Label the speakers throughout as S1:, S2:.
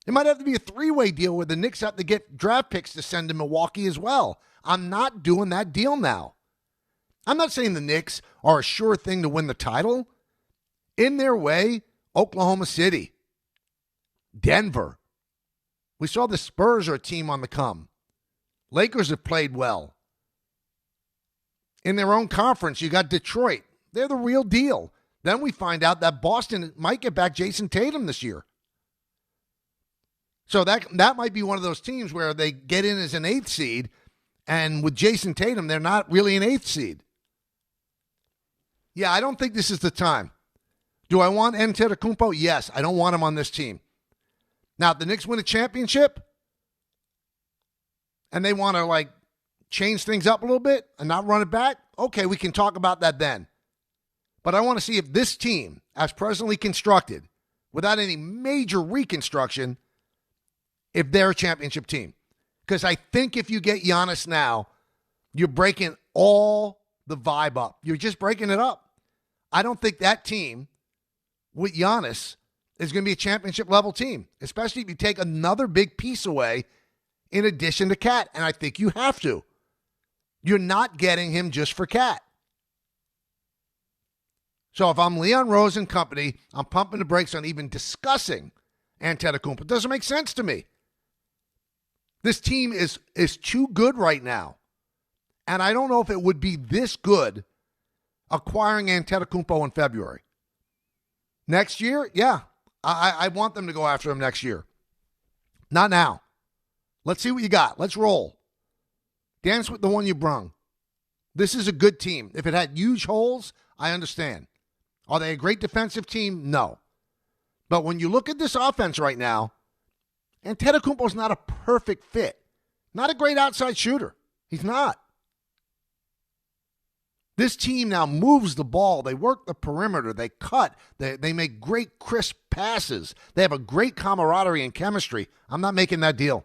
S1: It might have to be a three-way deal where the Knicks have to get draft picks to send to Milwaukee as well. I'm not doing that deal now. I'm not saying the Knicks are a sure thing to win the title. In their way, Oklahoma City, Denver. We saw the Spurs are a team on the come. Lakers have played well. In their own conference, you got Detroit. They're the real deal. Then we find out that Boston might get back Jason Tatum this year. So that might be one of those teams where they get in as an 8th seed, and with Jason Tatum, they're not really an 8th seed. Yeah, I don't think this is the time. Do I want Antetokounmpo? Yes, I don't want him on this team. Now, if the Knicks win a championship and they want to, change things up a little bit and not run it back, okay, we can talk about that then. But I want to see if this team, as presently constructed, without any major reconstruction, if they're a championship team. Because I think if you get Giannis now, you're breaking all the vibe up. You're just breaking it up. I don't think that team with Giannis is going to be a championship-level team, especially if you take another big piece away in addition to Cat, and I think you have to. You're not getting him just for Cat. So if I'm Leon Rose and company, I'm pumping the brakes on even discussing Antetokounmpo. It doesn't make sense to me. This team is too good right now. And I don't know if it would be this good acquiring Antetokounmpo in February. Next year, yeah, I want them to go after him next year. Not now. Let's see what you got. Let's roll. Dance with the one you brung. This is a good team. If it had huge holes, I understand. Are they a great defensive team? No. But when you look at this offense right now, Antetokounmpo's not a perfect fit. Not a great outside shooter. He's not. This team now moves the ball. They work the perimeter. They cut. They make great, crisp passes. They have a great camaraderie and chemistry. I'm not making that deal.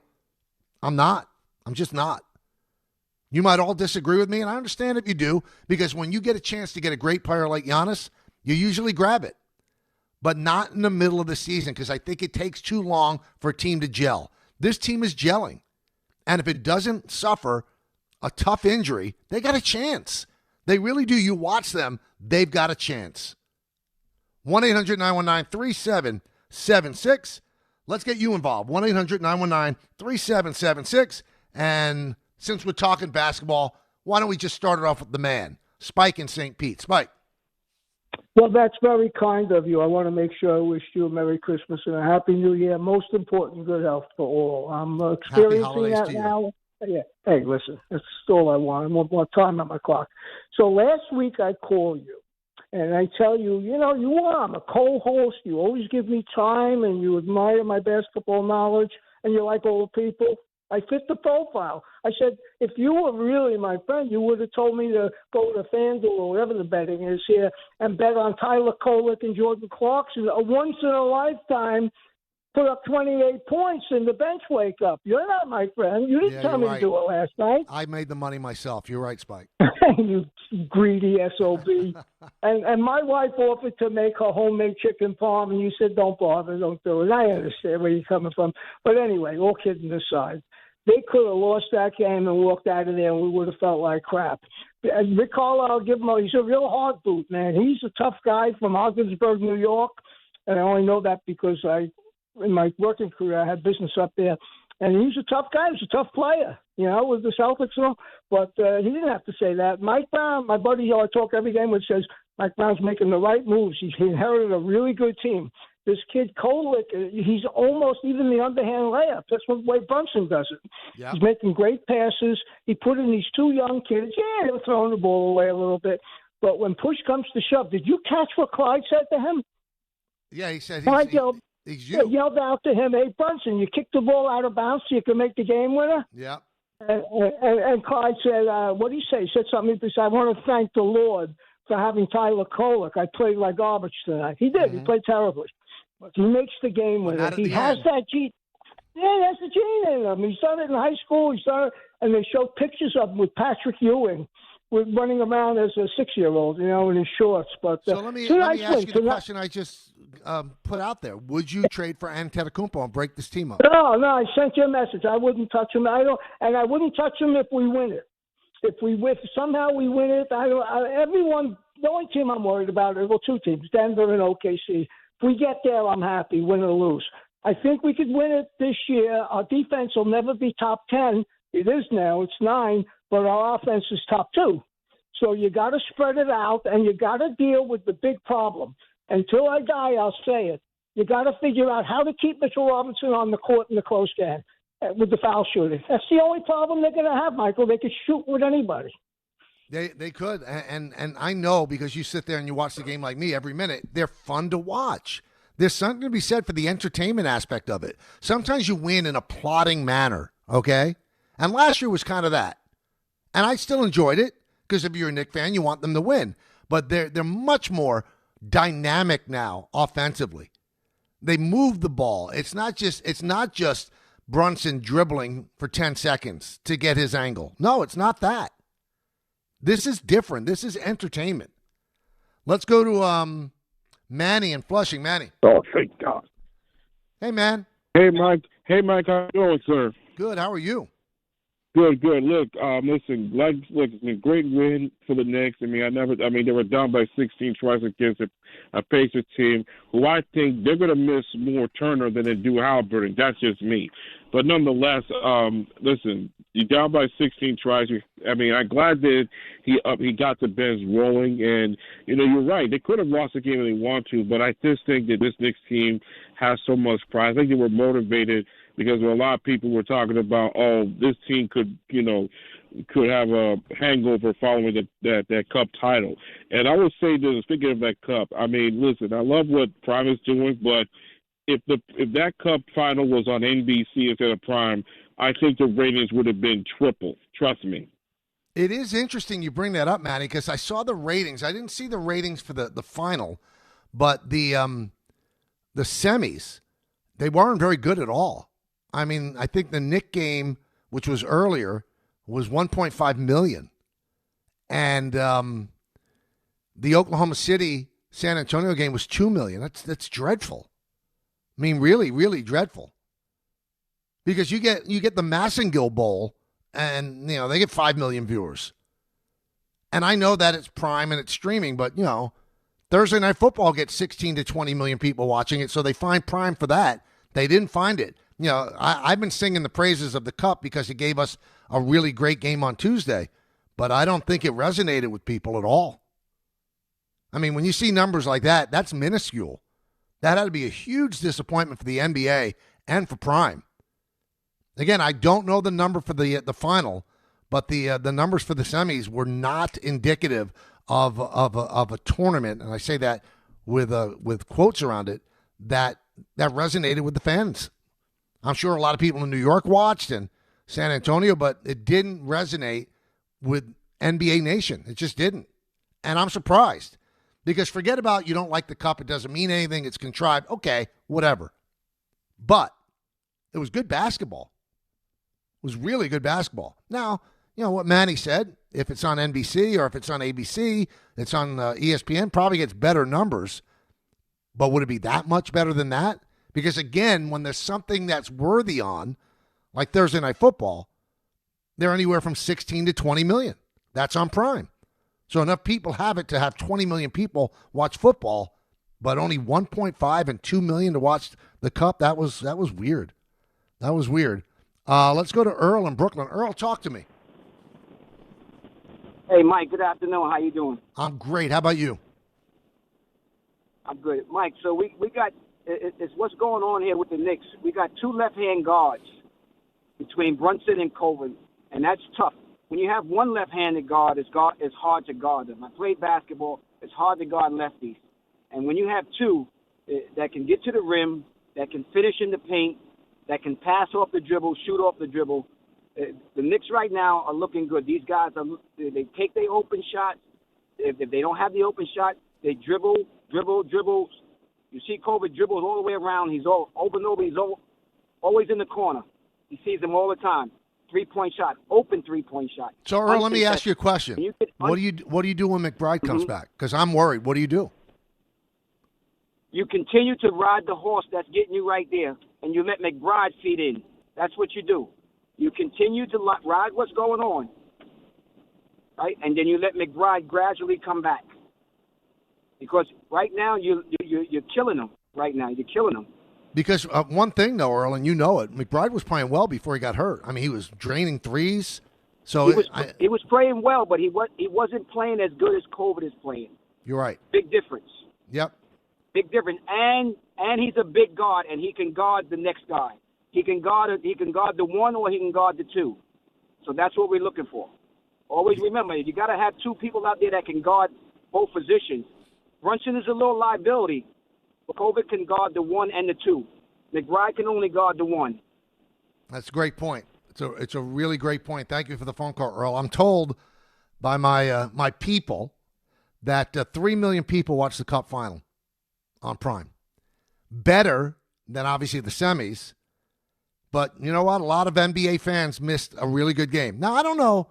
S1: I'm not. I'm just not. You might all disagree with me, and I understand if you do, because when you get a chance to get a great player like Giannis, you usually grab it. But not in the middle of the season, because I think it takes too long for a team to gel. This team is gelling. And if it doesn't suffer a tough injury, they got a chance. They really do. You watch them, they've got a chance. 1-800-919-3776. Let's get you involved. 1-800-919-3776. And since we're talking basketball, why don't we just start it off with the man, Spike in St. Pete. Spike.
S2: Well, that's very kind of you. I want to make sure I wish you a Merry Christmas and a Happy New Year. Most important, good health for all. I'm experiencing that now. Yeah. Hey, listen, that's all I want. I want more time on my clock. So last week I call you, and I tell you, I'm a co-host. You always give me time, and you admire my basketball knowledge, and you like old people. I fit the profile. I said, if you were really my friend, you would have told me to go to FanDuel or whatever the betting is here and bet on Tyler Kolek and Jordan Clarkson. A once-in-a-lifetime, put up 28 points and the bench wake up. You're not my friend. You didn't tell me to do it last night.
S1: I made the money myself. You're right, Spike.
S2: You greedy SOB. and my wife offered to make her homemade chicken parm, and you said, don't bother, don't do it. I understand where you're coming from. But anyway, all kidding aside, they could have lost that game and walked out of there, and we would have felt like crap. Rick Carlisle, he's a real hard boot, man. He's a tough guy from Ogdensburg, New York, and I only know that because in my working career, I had business up there. And he's a tough guy. He's a tough player, with the Celtics and all. But he didn't have to say that. Mike Brown, my buddy I talk every game with, says Mike Brown's making the right moves. He inherited a really good team. This kid, Kolek, he's almost even the underhand layup. That's what Wade Brunson does it. Yep. He's making great passes. He put in these two young kids. Yeah, they're throwing the ball away a little bit. But when push comes to shove, did you catch what Clyde said to him?
S1: Yeah, he said
S2: Clyde yelled out to him, hey, Brunson, you kicked the ball out of bounds so you can make the game winner?
S1: Yeah.
S2: And Clyde said, what did he say? He said something. He said, I want to thank the Lord for having Tyler Kolek. I played like garbage tonight. He did. Mm-hmm. He played terribly. But he makes the game winner. He has that gene. Yeah, that's the gene in him. He's done it in high school. He's done it, and they show pictures of him with Patrick Ewing, with running around as a 6-year-old, in his shorts. But
S1: so let me ask you the question I just put out there. Would you trade for Antetokounmpo and break this team up?
S2: No, I sent you a message. I wouldn't touch him. I wouldn't touch him if we win it. If somehow we win it, everyone. The only team I'm worried about is, well, two teams, Denver and OKC. If we get there, I'm happy, win or lose. I think we could win it this year. Our defense will never be top 10. It is now. It's 9, but our offense is top 2. So you got to spread it out, and you got to deal with the big problem. Until I die, I'll say it. You got to figure out how to keep Mitchell Robinson on the court in the close game with the foul shooting. That's the only problem they're going to have, Michael. They could shoot with anybody.
S1: They could, and I know because you sit there and you watch the game like me every minute. They're fun to watch. There's something to be said for the entertainment aspect of it. Sometimes you win in a plodding manner, okay? And last year was kind of that. And I still enjoyed it because if you're a Knicks fan, you want them to win. But they're much more dynamic now offensively. They move the ball. It's not just Brunson dribbling for 10 seconds to get his angle. No, it's not that. This is different. This is entertainment. Let's go to Manny in Flushing. Manny.
S3: Oh, thank God.
S1: Hey, man.
S3: Hey, Mike. How you doing, sir?
S1: Good. How are you?
S3: Good. Look, listen, it's a great win for the Knicks. They were down by 16 twice against a Pacers team who I think they're going to miss more Turner than they do Halliburton. That's just me. But nonetheless, listen, you're down by 16 tries. I'm glad that he got the bench rolling. And, you're right. They could have lost the game if they want to, but I just think that this Knicks team has so much pride. I think they were motivated because a lot of people were talking about, this team could have a hangover following that Cup title. And I would say this, speaking of that Cup, listen, I love what Prime is doing, but if that Cup final was on NBC instead of Prime, I think the ratings would have been triple. Trust me.
S1: It is interesting you bring that up, Matty, because I saw the ratings. I didn't see the ratings for the final, but the semis, they weren't very good at all. I think the Knicks game, which was earlier, was 1.5 million. And the Oklahoma City San Antonio game was 2 million. That's dreadful. Really, really dreadful. Because you get the Massengill Bowl, and they get 5 million viewers. And I know that it's Prime and it's streaming, but Thursday Night Football gets 16 to 20 million people watching it, so they find Prime for that. They didn't find it. I've been singing the praises of the Cup because it gave us a really great game on Tuesday, but I don't think it resonated with people at all. When you see numbers like that, that's minuscule. That had to be a huge disappointment for the NBA and for Prime. Again, I don't know the number for the final, but the numbers for the semis were not indicative of a tournament, and I say that with quotes around it, that resonated with the fans. I'm sure a lot of people in New York watched and San Antonio, but it didn't resonate with NBA Nation. It just didn't. And I'm surprised because forget about you don't like the Cup. It doesn't mean anything. It's contrived. Okay, whatever. But it was good basketball. It was really good basketball. Now, what Manny said, if it's on NBC or if it's on ABC, it's on ESPN, probably gets better numbers. But would it be that much better than that? Because, again, when there's something that's worthy on, like Thursday Night Football, they're anywhere from 16 to 20 million. That's on Prime. So enough people have it to have 20 million people watch football, but only 1.5 and 2 million to watch the Cup. That was weird. That was weird. Let's go to Earl in Brooklyn. Earl, talk to me.
S4: Hey, Mike, good afternoon. How you doing?
S1: I'm great. How about you?
S4: I'm good. Mike, so we got it's what's going on here with the Knicks. We got two left-hand guards between Brunson and Cohen, and that's tough. When you have one left-handed guard, it's hard to guard them. I played basketball. It's hard to guard lefties. And when you have two that can get to the rim, that can finish in the paint, that can pass off the dribble, shoot off the dribble, the Knicks right now are looking good. These guys, they take their open shots. If they don't have the open shot, they dribble. You see Kobe dribbles all the way around. He's all over and over. He's always in the corner. He sees them all the time. 3-point shot, open 3-point shot.
S1: So, Earl, let me ask you a question. What do you do when McBride comes back? Because I'm worried. What do you do?
S4: You continue to ride the horse that's getting you right there, and you let McBride feed in. That's what you do. You continue to ride what's going on, right? And then you let McBride gradually come back. Because right now you're killing him. Right now you're killing him.
S1: Because one thing, though, Earl, and you know it, McBride was playing well before he got hurt. I mean, he was draining threes. So
S4: he was playing well, but he wasn't playing as good as COVID is playing.
S1: You're right.
S4: Big difference.
S1: Yep.
S4: Big difference. And he's a big guard, and he can guard the next guy. He can guard the one, or he can guard the two. So that's what we're looking for. Always remember, you got to have two people out there that can guard both positions. Brunson is a little liability, but COVID can guard the one and the two. McBride can only guard the one.
S1: That's a great point. It's a really great point. Thank you for the phone call, Earl. I'm told by my people that 3 million people watched the Cup final on Prime. Better than, obviously, the semis. But you know what? A lot of NBA fans missed a really good game. Now, I don't know,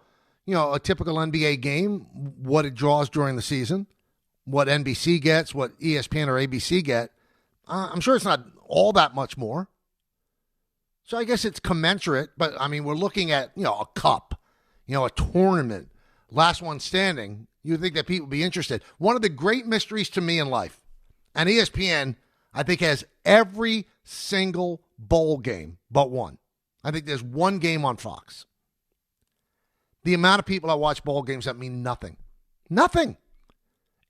S1: a typical NBA game, what it draws during the season, what NBC gets, what ESPN or ABC get. I'm sure it's not all that much more. So I guess it's commensurate, but, I mean, we're looking at, a cup, a tournament, last one standing. You think that people would be interested. One of the great mysteries to me in life, and ESPN, I think, has every single bowl game but one. I think there's one game on Fox. The amount of people that watch bowl games that mean nothing. Nothing.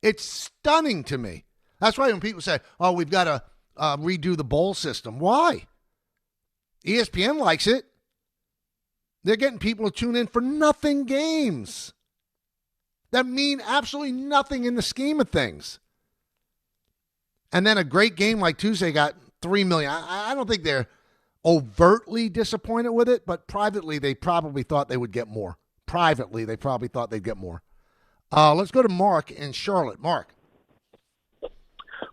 S1: It's stunning to me. That's why when people say, oh, we've got to redo the bowl system. Why? ESPN likes it. They're getting people to tune in for nothing games that mean absolutely nothing in the scheme of things. And then a great game like Tuesday got 3 million. I don't think they're overtly disappointed with it, but privately they probably thought they would get more. Privately, they probably thought they'd get more. Let's go to Mark in Charlotte. Mark.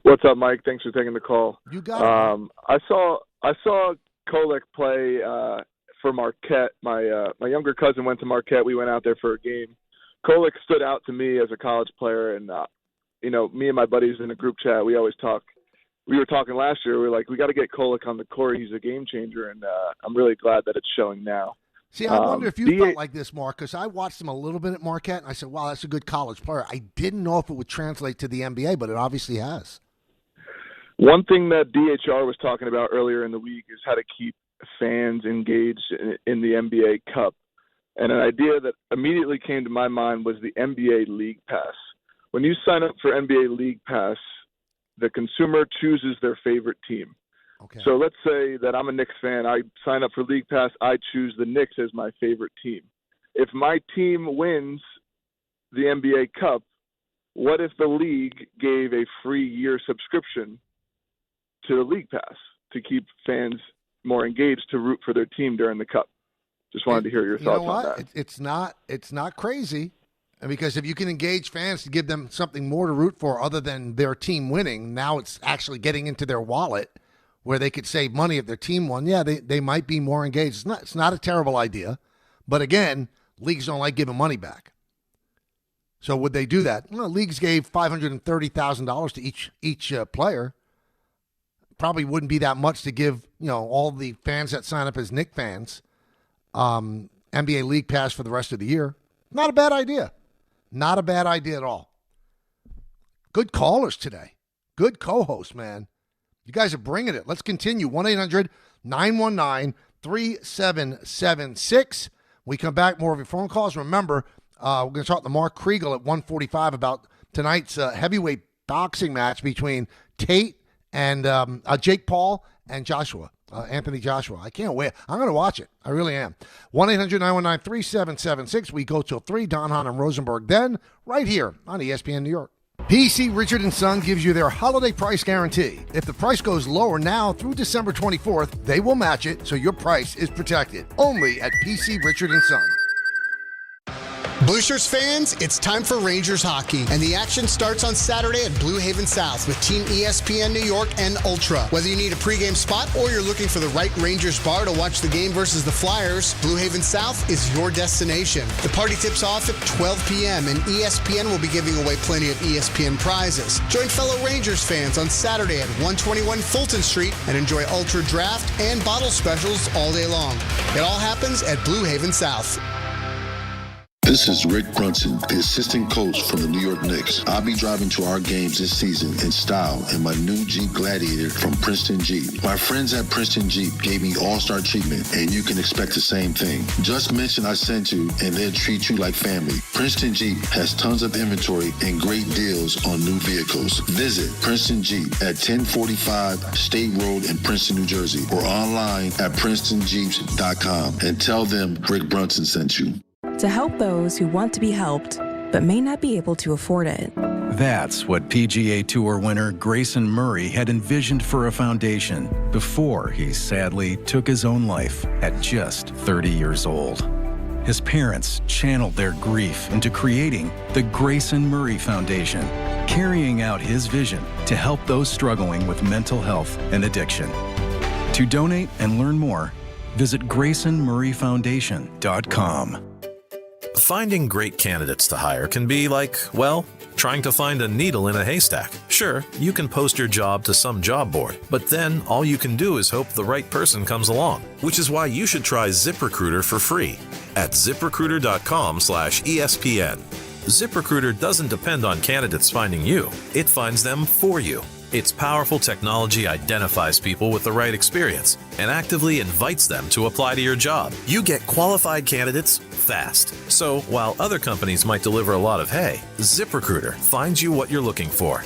S5: What's up, Mike? Thanks for taking the call.
S1: You got it.
S5: I saw Kolek play for Marquette. My younger cousin went to Marquette. We went out there for a game. Kolek stood out to me as a college player, and me and my buddies in a group chat, we always talk. We were talking last year. We were like, we got to get Kolek on the court. He's a game changer, and I'm really glad that it's showing now.
S1: See, I wonder if you felt like this, Mark, because I watched him a little bit at Marquette, and I said, wow, that's a good college player. I didn't know if it would translate to the NBA, but it obviously has.
S5: One thing that DHR was talking about earlier in the week is how to keep fans engaged in the NBA Cup. And an idea that immediately came to my mind was the NBA League Pass. When you sign up for NBA League Pass, the consumer chooses their favorite team.
S1: Okay.
S5: So let's say that I'm a Knicks fan. I sign up for League Pass. I choose the Knicks as my favorite team. If my team wins the NBA Cup, what if the league gave a free year subscription to the League Pass to keep fans more engaged to root for their team during the Cup? Just wanted to hear your thoughts on that.
S1: It's not crazy, because if you can engage fans to give them something more to root for other than their team winning, now it's actually getting into their wallet where they could save money if their team won. Yeah, they might be more engaged. It's not a terrible idea, but again, leagues don't like giving money back. So would they do that? Well, leagues gave $530,000 to each player. Probably wouldn't be that much to give, all the fans that sign up as Knicks fans NBA League Pass for the rest of the year. Not a bad idea. Not a bad idea at all. Good callers today. Good co-host, man. You guys are bringing it. Let's continue. 1-800-919-3776. We come back, more of your phone calls. Remember, we're going to talk to Mark Kriegel at 1:45 about tonight's heavyweight boxing match between Tate and Jake Paul and Joshua, Anthony Joshua. I can't wait. I'm going to watch it. I really am. 1-800-919-3776. We go till 3. Don, Hahn, and Rosenberg then, right here on ESPN New York. PC Richard & Son gives you their holiday price guarantee. If the price goes lower now through December 24th, they will match it so your price is protected. Only at PC Richard & Son.
S6: Blue Shirts fans, it's time for Rangers hockey, and the action starts on Saturday at Blue Haven South with Team ESPN New York and Ultra. Whether you need a pregame spot or you're looking for the right Rangers bar to watch the game versus the Flyers, Blue Haven South is your destination. The party tips off at 12 p.m., and ESPN will be giving away plenty of ESPN prizes. Join fellow Rangers fans on Saturday at 121 Fulton Street and enjoy Ultra Draft and bottle specials all day long. It all happens at Blue Haven South.
S7: This is Rick Brunson, the assistant coach from the New York Knicks. I'll be driving to our games this season in style in my new Jeep Gladiator from Princeton Jeep. My friends at Princeton Jeep gave me all-star treatment, and you can expect the same thing. Just mention I sent you, and they'll treat you like family. Princeton Jeep has tons of inventory and great deals on new vehicles. Visit Princeton Jeep at 1045 State Road in Princeton, New Jersey, or online at PrincetonJeeps.com and tell them Rick Brunson sent you.
S8: To help those who want to be helped, but may not be able to afford it.
S9: That's what PGA Tour winner Grayson Murray had envisioned for a foundation before he sadly took his own life at just 30 years old. His parents channeled their grief into creating the Grayson Murray Foundation, carrying out his vision to help those struggling with mental health and addiction. To donate and learn more, visit GraysonMurrayFoundation.com.
S10: Finding great candidates to hire can be like, well, trying to find a needle in a haystack. Sure, you can post your job to some job board, but then all you can do is hope the right person comes along, which is why you should try ZipRecruiter for free at ZipRecruiter.com/ESPN. ZipRecruiter doesn't depend on candidates finding you. It finds them for you. Its powerful technology identifies people with the right experience and actively invites them to apply to your job. You get qualified candidates fast. So while other companies might deliver a lot of hay, ZipRecruiter finds you what you're looking for.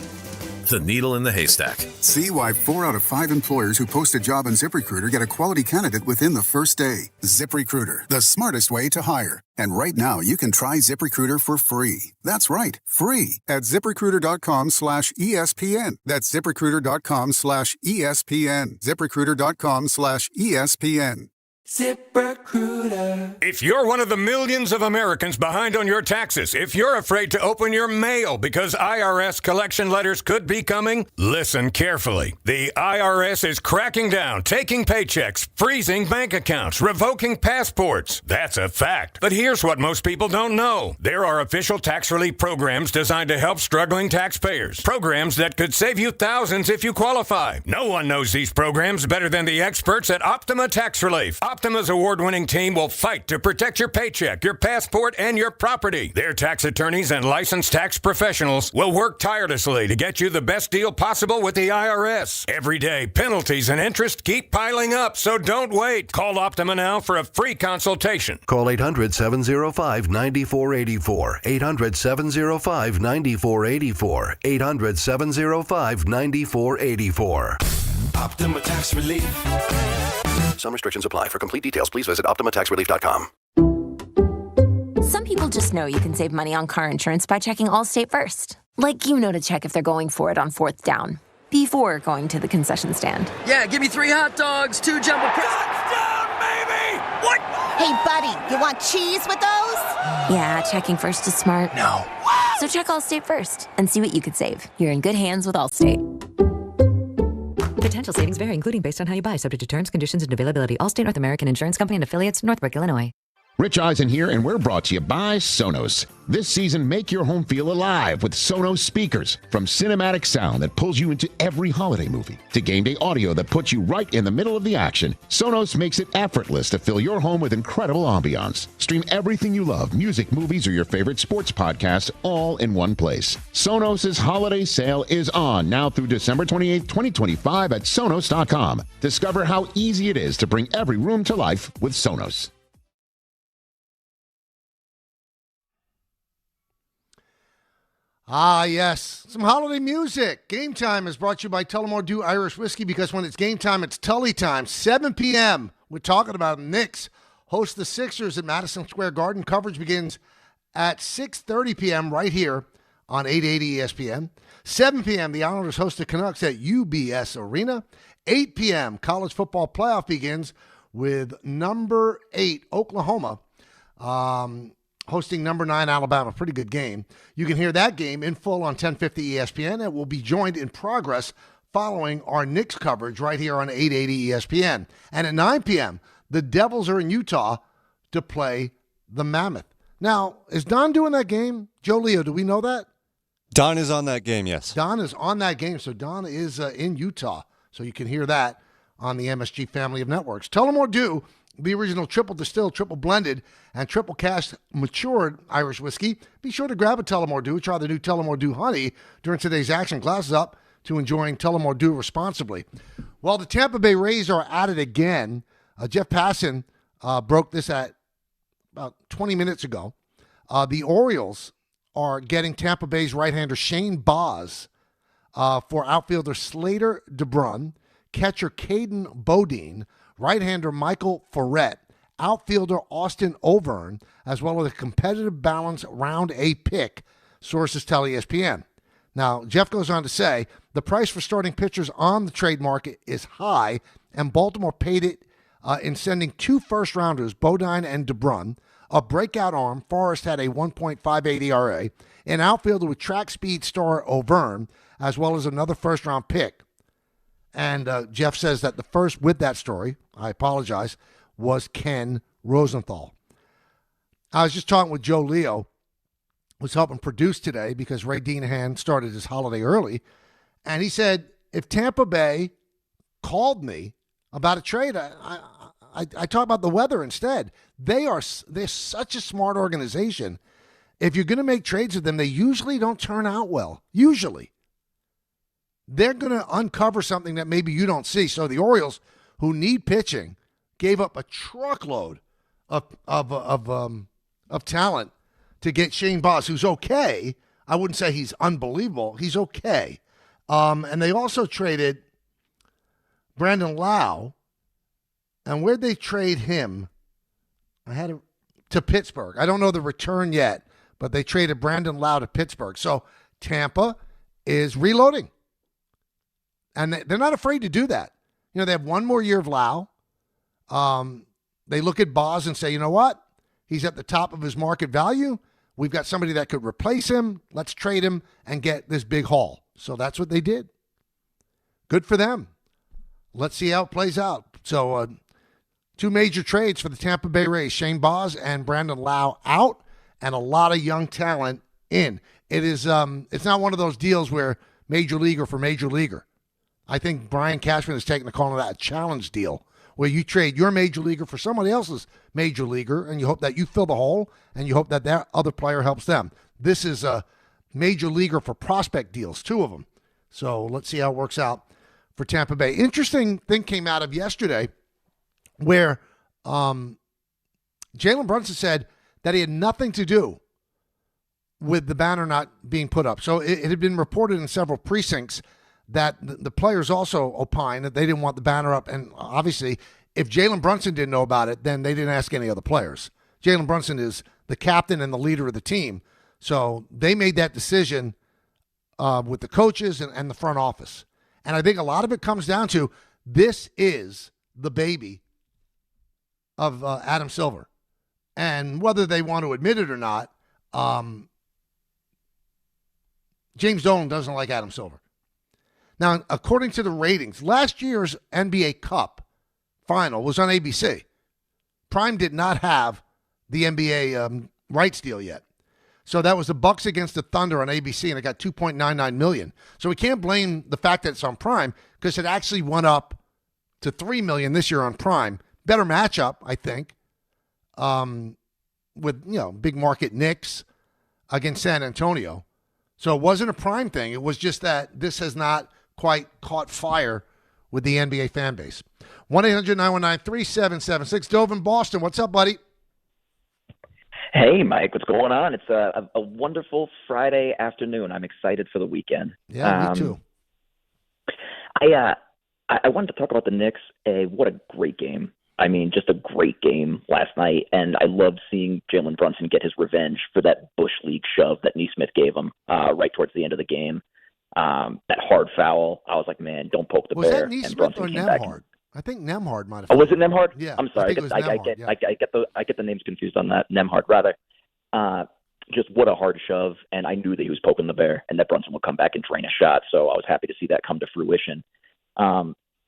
S10: The needle in the haystack.
S11: See why 4 out of 5 employers who post a job on ZipRecruiter get a quality candidate within the first day. ZipRecruiter, the smartest way to hire. And right now, you can try ZipRecruiter for free. That's right, free at ZipRecruiter.com/ESPN. That's ZipRecruiter.com/ESPN. ZipRecruiter.com/ESPN.
S12: ZipRecruiter. If you're one of the millions of Americans behind on your taxes, if you're afraid to open your mail because IRS collection letters could be coming, listen carefully. The IRS is cracking down, taking paychecks, freezing bank accounts, revoking passports. That's a fact. But here's what most people don't know. There are official tax relief programs designed to help struggling taxpayers. Programs that could save you thousands if you qualify. No one knows these programs better than the experts at Optima Tax Relief. Optima's award-winning team will fight to protect your paycheck, your passport, and your property. Their tax attorneys and licensed tax professionals will work tirelessly to get you the best deal possible with the IRS. Every day, penalties and interest keep piling up, so don't wait. Call Optima now for a free consultation.
S13: Call 800-705-9484. 800-705-9484. 800-705-9484.
S12: Optima Tax Relief.
S13: Some restrictions apply. For complete details, please visit OptimaTaxRelief.com.
S14: Some people just know you can save money on car insurance by checking Allstate first. Like, you know, to check if they're going for it on 4th down before going to the concession stand.
S15: Yeah, give me 3 hot dogs, 2 jumbo touchdown, baby! What?
S16: Hey, buddy, you want cheese with those?
S14: Yeah, checking first is smart.
S15: No.
S14: So check Allstate first and see what you could save. You're in good hands with Allstate.
S17: Potential savings vary, including based on how you buy, subject to terms, conditions, and availability. Allstate North American Insurance Company and affiliates, Northbrook, Illinois.
S18: Rich Eisen here, and we're brought to you by Sonos. This season, make your home feel alive with Sonos speakers. From cinematic sound that pulls you into every holiday movie to game day audio that puts you right in the middle of the action, Sonos makes it effortless to fill your home with incredible ambiance. Stream everything you love, music, movies, or your favorite sports podcast, all in one place. Sonos' holiday sale is on now through December 28, 2025 at Sonos.com. Discover how easy it is to bring every room to life with Sonos.
S1: Ah, yes. Some holiday music. Game Time is brought to you by Tullamore Dew Irish Whiskey, because when it's game time, it's Tully time. 7 p.m. We're talking about Knicks host the Sixers at Madison Square Garden. Coverage begins at 6:30 p.m. right here on 880 ESPN. 7 p.m. the Islanders host the Canucks at UBS Arena. 8 p.m. college football playoff begins with number 8 Oklahoma hosting number 9 Alabama. Pretty good game. You can hear that game in full on 1050 ESPN, and will be joined in progress following our Knicks coverage right here on 880 ESPN. And at 9 p.m., the Devils are in Utah to play the Mammoth. Now, is Don doing that game? Joe Leo, do we know that?
S19: Don is on that game, yes.
S1: Don is on that game, so Don is in Utah. So you can hear that on the MSG family of networks. Tullamore Dew, the original triple distilled, triple blended, and triple cast matured Irish whiskey. Be sure to grab a Tullamore Dew. Try the new Tullamore Dew Honey during today's action. Glasses up to enjoying Tullamore Dew responsibly. Well, the Tampa Bay Rays are at it again. Jeff Passan broke this at about 20 minutes ago. The Orioles are getting Tampa Bay's right-hander Shane Baz for outfielder Slater DeBrun, catcher Caden Bodine, right-hander Michael Ferret, outfielder Austin Overn, as well as a competitive balance round A pick, sources tell ESPN. Now, Jeff goes on to say, the price for starting pitchers on the trade market is high, and Baltimore paid it in sending 2 first-rounders, Bodine and DeBrun, a breakout arm. Forrest had a 1.58 ERA, an outfielder with track speed star Overn, as well as another first-round pick. And Jeff says that the first with that story, I apologize, was Ken Rosenthal. I was just talking with Joe Leo, who's helping produce today because Ray Deanahan started his holiday early, and he said, if Tampa Bay called me about a trade, I talk about the weather instead. They're such a smart organization. If you're going to make trades with them, they usually don't turn out well. Usually. They're going to uncover something that maybe you don't see. So the Orioles, who need pitching, gave up a truckload of talent to get Shane Baz, who's okay. I wouldn't say he's unbelievable. He's okay. And they also traded Brandon Lau. And where'd they trade him? To Pittsburgh. I don't know the return yet, but they traded Brandon Lau to Pittsburgh. So Tampa is reloading. And they're not afraid to do that. You know, they have one more year of Lau. They look at Baz and say, you know what? He's at the top of his market value. We've got somebody that could replace him. Let's trade him and get this big haul. So that's what they did. Good for them. Let's see how it plays out. So 2 major trades for the Tampa Bay Rays, Shane Baz and Brandon Lau out, and a lot of young talent in. It is it's not one of those deals where major leaguer for major leaguer. I think Brian Cashman has taken the call on that, a challenge deal, where you trade your major leaguer for somebody else's major leaguer, and you hope that you fill the hole, and you hope that that other player helps them. This is a major leaguer for prospect deals, 2 of them. So let's see how it works out for Tampa Bay. Interesting thing came out of yesterday where Jalen Brunson said that he had nothing to do with the banner not being put up. So it had been reported in several precincts that the players also opined that they didn't want the banner up. And obviously, if Jalen Brunson didn't know about it, then they didn't ask any other players. Jalen Brunson is the captain and the leader of the team. So they made that decision with the coaches and the front office. And I think a lot of it comes down to this is the baby of Adam Silver. And whether they want to admit it or not, James Dolan doesn't like Adam Silver. Now, according to the ratings, last year's NBA Cup final was on ABC. Prime did not have the NBA rights deal yet. So that was the Bucks against the Thunder on ABC, and it got $2.99 million. So we can't blame the fact that it's on Prime because it actually went up to $3 million this year on Prime. Better matchup, I think, with big market Knicks against San Antonio. So it wasn't a Prime thing. It was just that this has not quite caught fire with the NBA fan base. 1-800-919-3776. Dove in Boston. What's up, buddy?
S20: Hey, Mike. What's going on? It's a wonderful Friday afternoon. I'm excited for the weekend.
S1: Yeah, me too.
S20: I wanted to talk about the Knicks. What a great game. I mean, just a great game last night, and I loved seeing Jalen Brunson get his revenge for that Bush League shove that Neesmith gave him right towards the end of the game. That hard foul, I was like, man, don't poke the bear.
S1: Was that Neesmith or Nembhard? I think Nembhard might have.
S20: Oh, was it Nembhard?
S1: Yeah.
S20: I'm sorry. I get the names confused on that. Nembhard, rather. Just what a hard shove, and I knew that he was poking the bear and that Brunson would come back and drain a shot, so I was happy to see that come to fruition.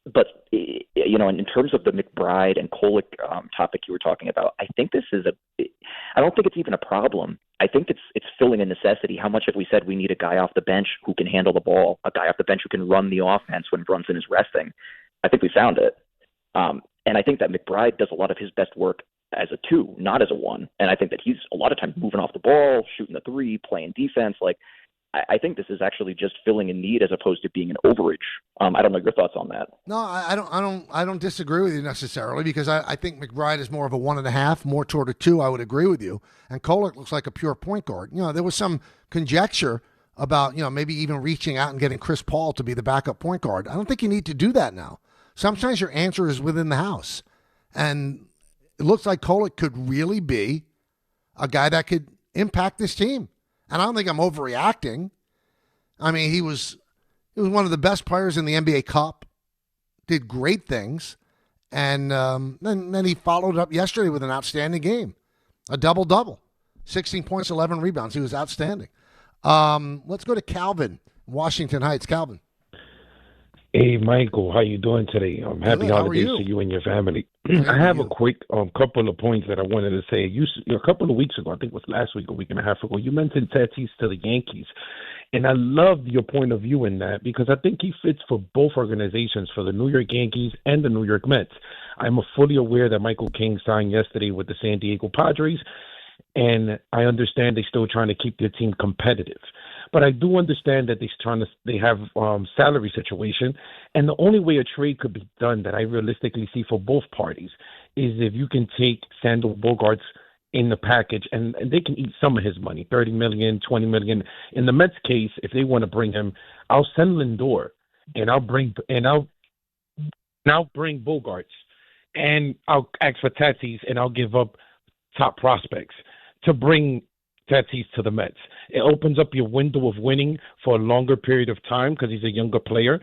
S20: But, in terms of the McBride and Kolek topic you were talking about, I think I don't think it's even a problem. I think it's filling a necessity. How much have we said we need a guy off the bench who can handle the ball, a guy off the bench who can run the offense when Brunson is resting? I think we found it. And I think that McBride does a lot of his best work as a 2, not as a 1. And I think that he's a lot of times moving off the ball, shooting the 3, playing defense. I think this is actually just filling a need as opposed to being an overage. I don't know your thoughts on that.
S1: No, I don't disagree with you necessarily, because I think McBride is more of a 1.5, more toward a 2. I would agree with you. And Kolek looks like a pure point guard. There was some conjecture about, maybe even reaching out and getting Chris Paul to be the backup point guard. I don't think you need to do that now. Sometimes your answer is within the house. And it looks like Kolek could really be a guy that could impact this team. And I don't think I'm overreacting. I mean, he was one of the best players in the NBA Cup, did great things, and then he followed up yesterday with an outstanding game, a double-double, 16 points, 11 rebounds. He was outstanding. Let's go to Calvin, Washington Heights. Calvin.
S21: Hey, Michael, how you doing today? Happy holidays to you and your family. I have a quick couple of points that I wanted to say. A couple of weeks ago, I think it was last week, a week and a half ago, you mentioned Tatis to the Yankees. And I loved your point of view in that, because I think he fits for both organizations, for the New York Yankees and the New York Mets. I'm fully aware that Michael King signed yesterday with the San Diego Padres, and I understand they're still trying to keep their team competitive. But I do understand that they have salary situation, and the only way a trade could be done that I realistically see for both parties is if you can take Sandy Bogarts in the package, and they can eat some of his money, $30 million, $20 million. In the Mets case, if they want to bring him, I'll send Lindor, and I'll bring Bogarts, and I'll ask for Tatis, and I'll give up top prospects to bring Tatis to the Mets. It opens up your window of winning for a longer period of time because he's a younger player.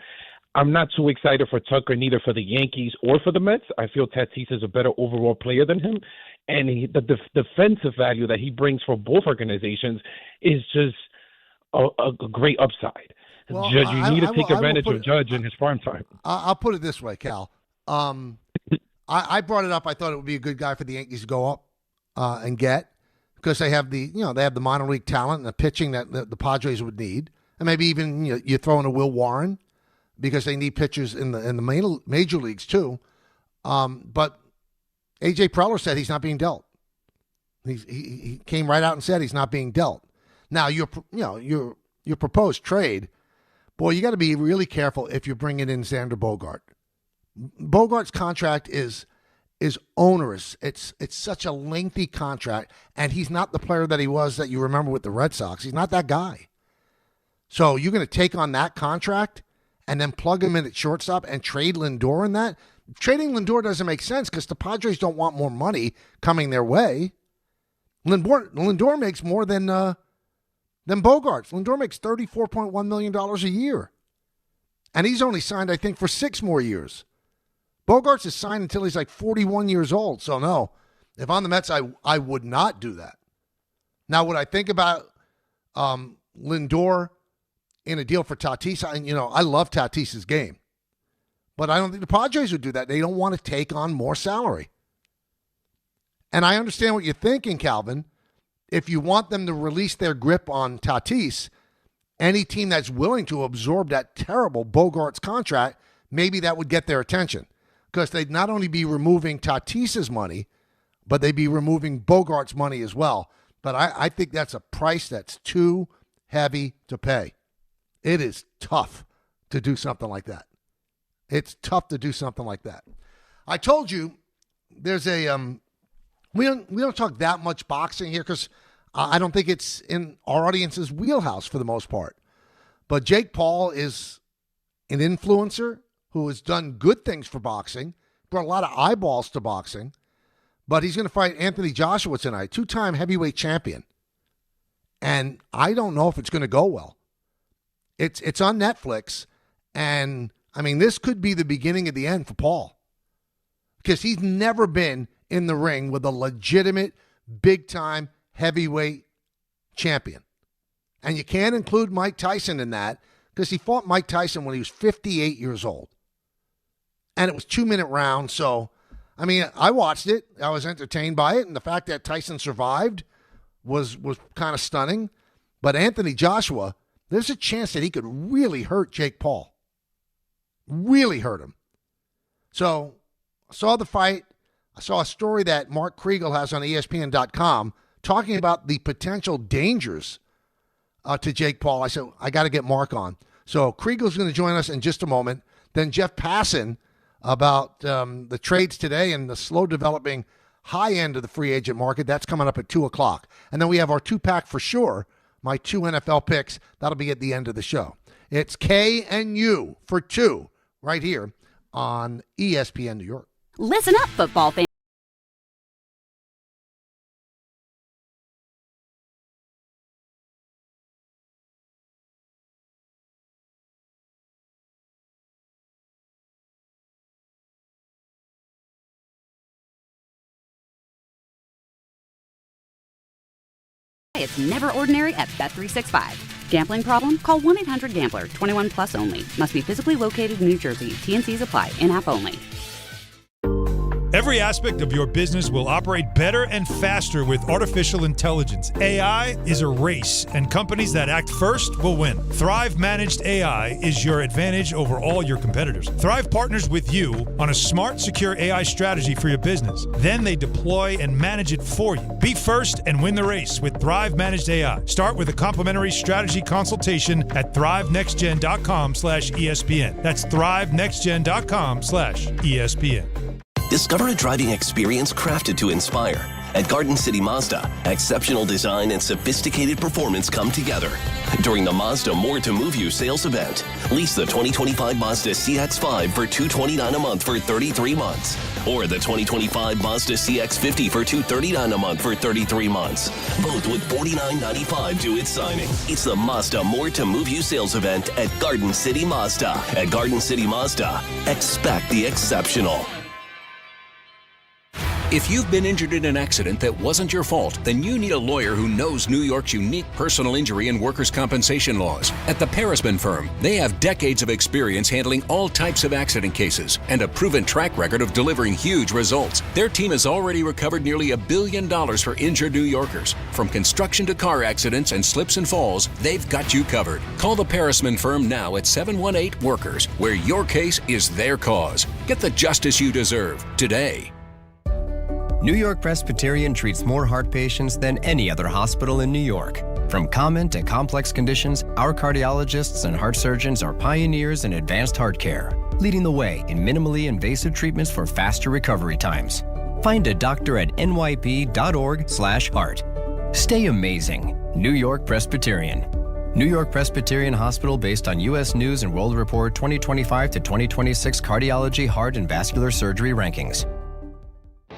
S21: I'm not too excited for Tucker, neither for the Yankees or for the Mets. I feel Tatis is a better overall player than him. And the defensive value that he brings for both organizations is just a great upside.
S1: Well,
S21: Judge, you need to take advantage of Judge in his prime time.
S1: I'll put it this way, Cal. I brought it up. I thought it would be a good guy for the Yankees to go up and get, because they have the minor league talent and the pitching that the Padres would need, and maybe even you throw in a Will Warren, because they need pitchers in the major leagues too. But A.J. Preller said he's not being dealt. He came right out and said he's not being dealt. Now your proposed trade, boy, you got to be really careful if you're bringing in Xander Bogart. Bogart's contract is onerous. It's such a lengthy contract, and he's not the player that he was that you remember with the Red Sox. He's not that guy. So you're going to take on that contract and then plug him in at shortstop and trade Lindor in that? Trading Lindor doesn't make sense because the Padres don't want more money coming their way. Lindor makes more than Bogarts. Lindor makes $34.1 million a year. And he's only signed, I think, for 6 more years. Bogarts is signed until he's like 41 years old. So, no, if I'm the Mets, I would not do that. Now, would I think about Lindor in a deal for Tatis? I love Tatis's game. But I don't think the Padres would do that. They don't want to take on more salary. And I understand what you're thinking, Calvin. If you want them to release their grip on Tatis, any team that's willing to absorb that terrible Bogarts contract, maybe that would get their attention. Because they'd not only be removing Tatis's money, but they'd be removing Bogart's money as well. But I think that's a price that's too heavy to pay. It is tough to do something like that. It's tough to do something like that. I told you there's a we don't talk that much boxing here because I don't think it's in our audience's wheelhouse for the most part. But Jake Paul is an influencer who has done good things for boxing, brought a lot of eyeballs to boxing, but he's going to fight Anthony Joshua tonight, 2-time heavyweight champion. And I don't know if it's going to go well. It's on Netflix, and I mean, this could be the beginning of the end for Paul because he's never been in the ring with a legitimate, big-time heavyweight champion. And you can't include Mike Tyson in that because he fought Mike Tyson when he was 58 years old. And it was 2-minute rounds. So, I mean, I watched it. I was entertained by it. And the fact that Tyson survived was kind of stunning. But Anthony Joshua, there's a chance that he could really hurt Jake Paul. Really hurt him. So, I saw the fight. I saw a story that Mark Kriegel has on ESPN.com talking about the potential dangers to Jake Paul. I said, I got to get Mark on. So Kriegel's going to join us in just a moment. Then Jeff Passan about the trades today and the slow developing high end of the free agent market. That's coming up at 2 o'clock. And then we have our 2-pack for sure, my 2 NFL picks. That'll be at the end of the show. It's K and U for 2 right here on ESPN New York.
S2: Listen up, football fans. It's never ordinary at Bet365. Gambling problem? Call 1-800-GAMBLER. 21 plus only. Must be physically located in New Jersey. T&Cs apply. In-app only.
S22: Every aspect of your business will operate better and faster with artificial intelligence. AI is a race, and companies that act first will win. Thrive Managed AI is your advantage over all your competitors. Thrive partners with you on a smart, secure AI strategy for your business. Then they deploy and manage it for you. Be first and win the race with Thrive Managed AI. Start with a complimentary strategy consultation at thrivenextgen.com/ESPN. That's thrivenextgen.com/ESPN.
S23: Discover a driving experience crafted to inspire. At Garden City Mazda, exceptional design and sophisticated performance come together. During the Mazda More to Move You sales event, lease the 2025 Mazda CX-5 for $229 a month for 33 months. Or the 2025 Mazda CX-50 for $239 a month for 33 months. Both with $49.95 due at signing. It's the Mazda More to Move You sales event at Garden City Mazda. At Garden City Mazda, expect the exceptional.
S24: If you've been injured in an accident that wasn't your fault, then you need a lawyer who knows New York's unique personal injury and workers' compensation laws. At the Parisman Firm, they have decades of experience handling all types of accident cases and a proven track record of delivering huge results. Their team has already recovered nearly $1 billion for injured New Yorkers. From construction to car accidents and slips and falls, they've got you covered. Call the Parisman Firm now at 718-WORKERS, where your case is their cause. Get the justice you deserve today.
S25: New York Presbyterian treats more heart patients than any other hospital in New York. From common to complex conditions, our cardiologists and heart surgeons are pioneers in advanced heart care, leading the way in minimally invasive treatments for faster recovery times. Find a doctor at nyp.org/heart. Stay amazing. New York Presbyterian. New York Presbyterian Hospital based on U.S. News and World Report 2025 to 2026 Cardiology, Heart, and Vascular Surgery Rankings.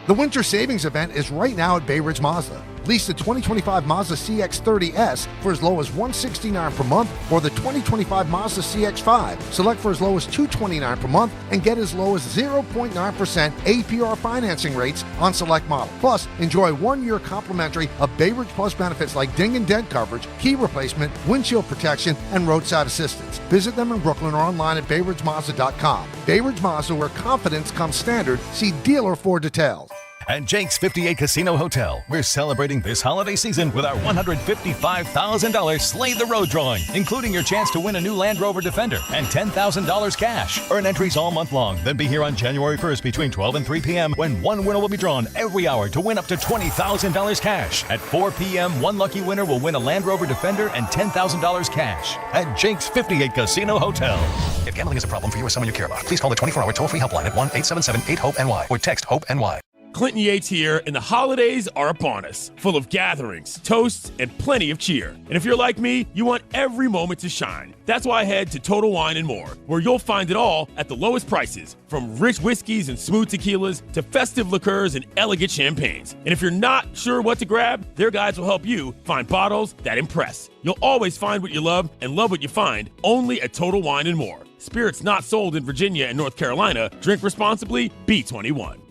S1: The Winter Savings Event is right now at Bay Ridge Mazda. Lease the 2025 Mazda CX-30S for as low as $169 per month or the 2025 Mazda CX-5. Select for as low as $229 per month and get as low as 0.9% APR financing rates on select model. Plus, enjoy 1 year complimentary of Bay Ridge Plus benefits like ding and dent coverage, key replacement, windshield protection, and roadside assistance. Visit them in Brooklyn or online at BayRidgeMazda.com. Bay Ridge Mazda, where confidence comes standard. See dealer for details.
S26: At Jake's 58 Casino Hotel, we're celebrating this holiday season with our $155,000 Slay the Road drawing, including your chance to win a new Land Rover Defender and $10,000 cash. Earn entries all month long, then be here on January 1st between 12 and 3 p.m. when one winner will be drawn every hour to win up to $20,000 cash. At 4 p.m., one lucky winner will win a Land Rover Defender and $10,000 cash at Jake's 58 Casino Hotel. If gambling is a problem for you or someone you care about, please call the 24-hour toll-free helpline at 1-877-8-HOPE-NY or text HOPE-NY.
S27: Clinton Yates here, and the holidays are upon us, full of gatherings, toasts, and plenty of cheer. And if you're like me, you want every moment to shine. That's why I head to Total Wine & More, where you'll find it all at the lowest prices, from rich whiskeys and smooth tequilas to festive liqueurs and elegant champagnes. And if you're not sure what to grab, their guides will help you find bottles that impress. You'll always find what you love and love what you find only at Total Wine & More. Spirits not sold in Virginia and North Carolina. Drink responsibly. Be 21.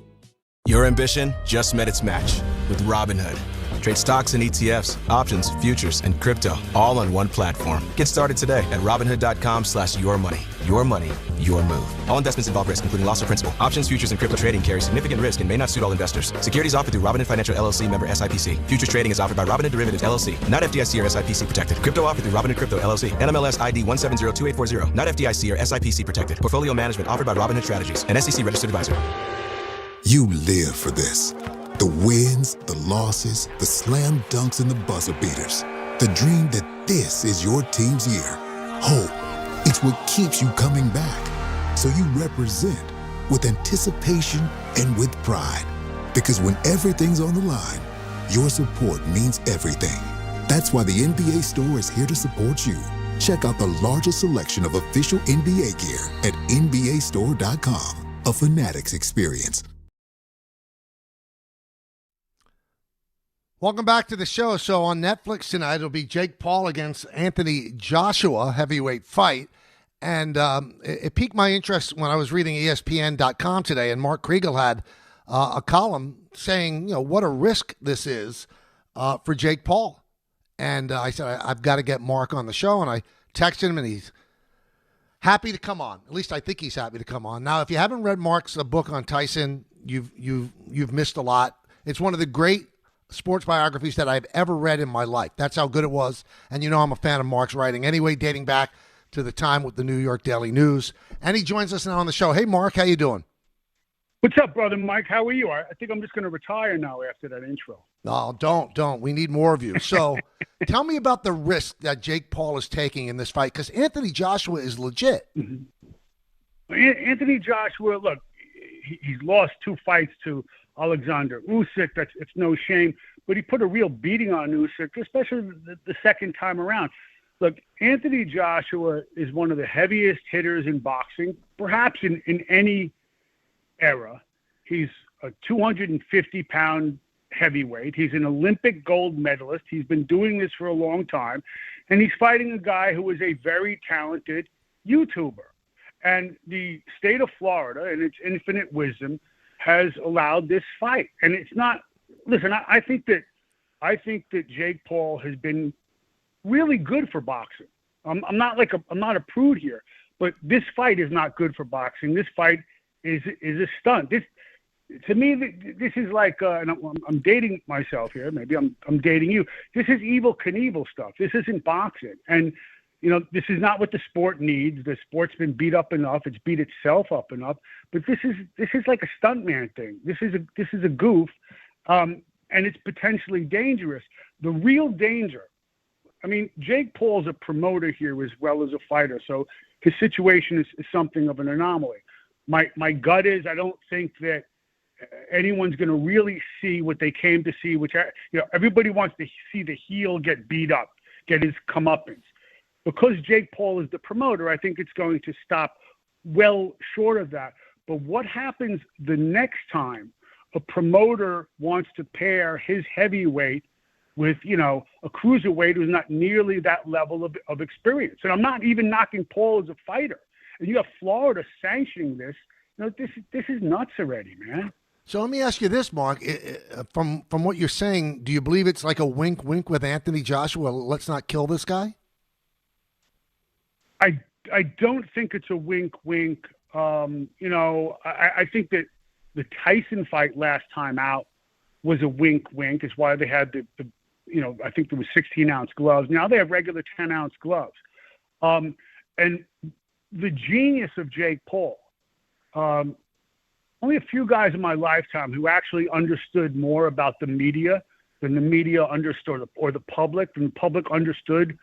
S28: Your ambition just met its match with Robinhood.
S3: Trade stocks and ETFs, options, futures, and crypto all on one platform. Get started today at Robinhood.com/yourmoney. Your money, your move. All investments involve risk, including loss of principal. Options, futures, and crypto trading carry significant risk and may not suit all investors. Securities offered through Robinhood Financial LLC, member SIPC. Futures trading is offered by Robinhood Derivatives LLC, not FDIC or SIPC protected. Crypto offered through Robinhood Crypto LLC, NMLS ID 1702840, not FDIC or SIPC protected. Portfolio management offered by Robinhood Strategies, an SEC registered advisor.
S4: You live for this. The wins, the losses, the slam dunks, and the buzzer beaters. The dream that this is your team's year. Hope. It's what keeps you coming back. So you represent with anticipation and with pride. Because when everything's on the line, your support means everything. That's why the NBA Store is here to support you. Check out the largest selection of official NBA gear at NBAstore.com. A Fanatics experience.
S1: Welcome back to the show. So on Netflix tonight, it'll be Jake Paul against Anthony Joshua, heavyweight fight. And it piqued my interest when I was reading ESPN.com today, and Mark Kriegel had a column saying, what a risk this is for Jake Paul. And I said, I've got to get Mark on the show. And I texted him, and he's happy to come on. At least I think he's happy to come on. Now, if you haven't read Mark's book on Tyson, you've missed a lot. It's one of the great sports biographies that I've ever read in my life. That's how good it was. And I'm a fan of Mark's writing anyway, dating back to the time with the New York Daily News. And he joins us now on the show. Hey, Mark, how you doing?
S5: What's up, brother Mike? How are you? I think I'm just going to retire now after that intro.
S1: No, don't. We need more of you. So tell me about the risk that Jake Paul is taking in this fight, because Anthony Joshua is legit.
S5: Mm-hmm. Anthony Joshua, look, he's lost 2 fights to Alexander Usyk. It's no shame, but he put a real beating on Usyk, especially the second time around. Look, Anthony Joshua is one of the heaviest hitters in boxing, perhaps in any era. He's a 250-pound heavyweight. He's an Olympic gold medalist. He's been doing this for a long time, and he's fighting a guy who is a very talented YouTuber. And the state of Florida, and its infinite wisdom, has allowed this fight. And it's not, listen, I think that Jake Paul has been really good for boxing. I'm not a prude here, but this fight is not good for boxing. This fight is a stunt. To me, this is like, and I'm dating myself here. Maybe I'm dating you. This is Evel Knievel stuff. This isn't boxing. And, this is not what the sport needs. The sport's been beat up enough. It's beat itself up enough. But this is like a stuntman thing. This is a goof, and it's potentially dangerous. The real danger, Jake Paul's a promoter here as well as a fighter, so his situation is something of an anomaly. My gut is I don't think that anyone's going to really see what they came to see, which everybody wants to see the heel get beat up, get his comeuppance. Because Jake Paul is the promoter, I think it's going to stop well short of that. But what happens the next time a promoter wants to pair his heavyweight with, a cruiserweight who's not nearly that level of experience? And I'm not even knocking Paul as a fighter. And you have Florida sanctioning this. This is nuts already, man.
S1: So let me ask you this, Mark. From what you're saying, do you believe it's like a wink with Anthony Joshua? Let's not kill this guy?
S5: I don't think it's a wink. I think that the Tyson fight last time out was a wink. It's why they had the I think there was 16-ounce gloves. Now they have regular 10-ounce gloves. And the genius of Jake Paul, only a few guys in my lifetime who actually understood more about the media than the media understood, or the public than the public understood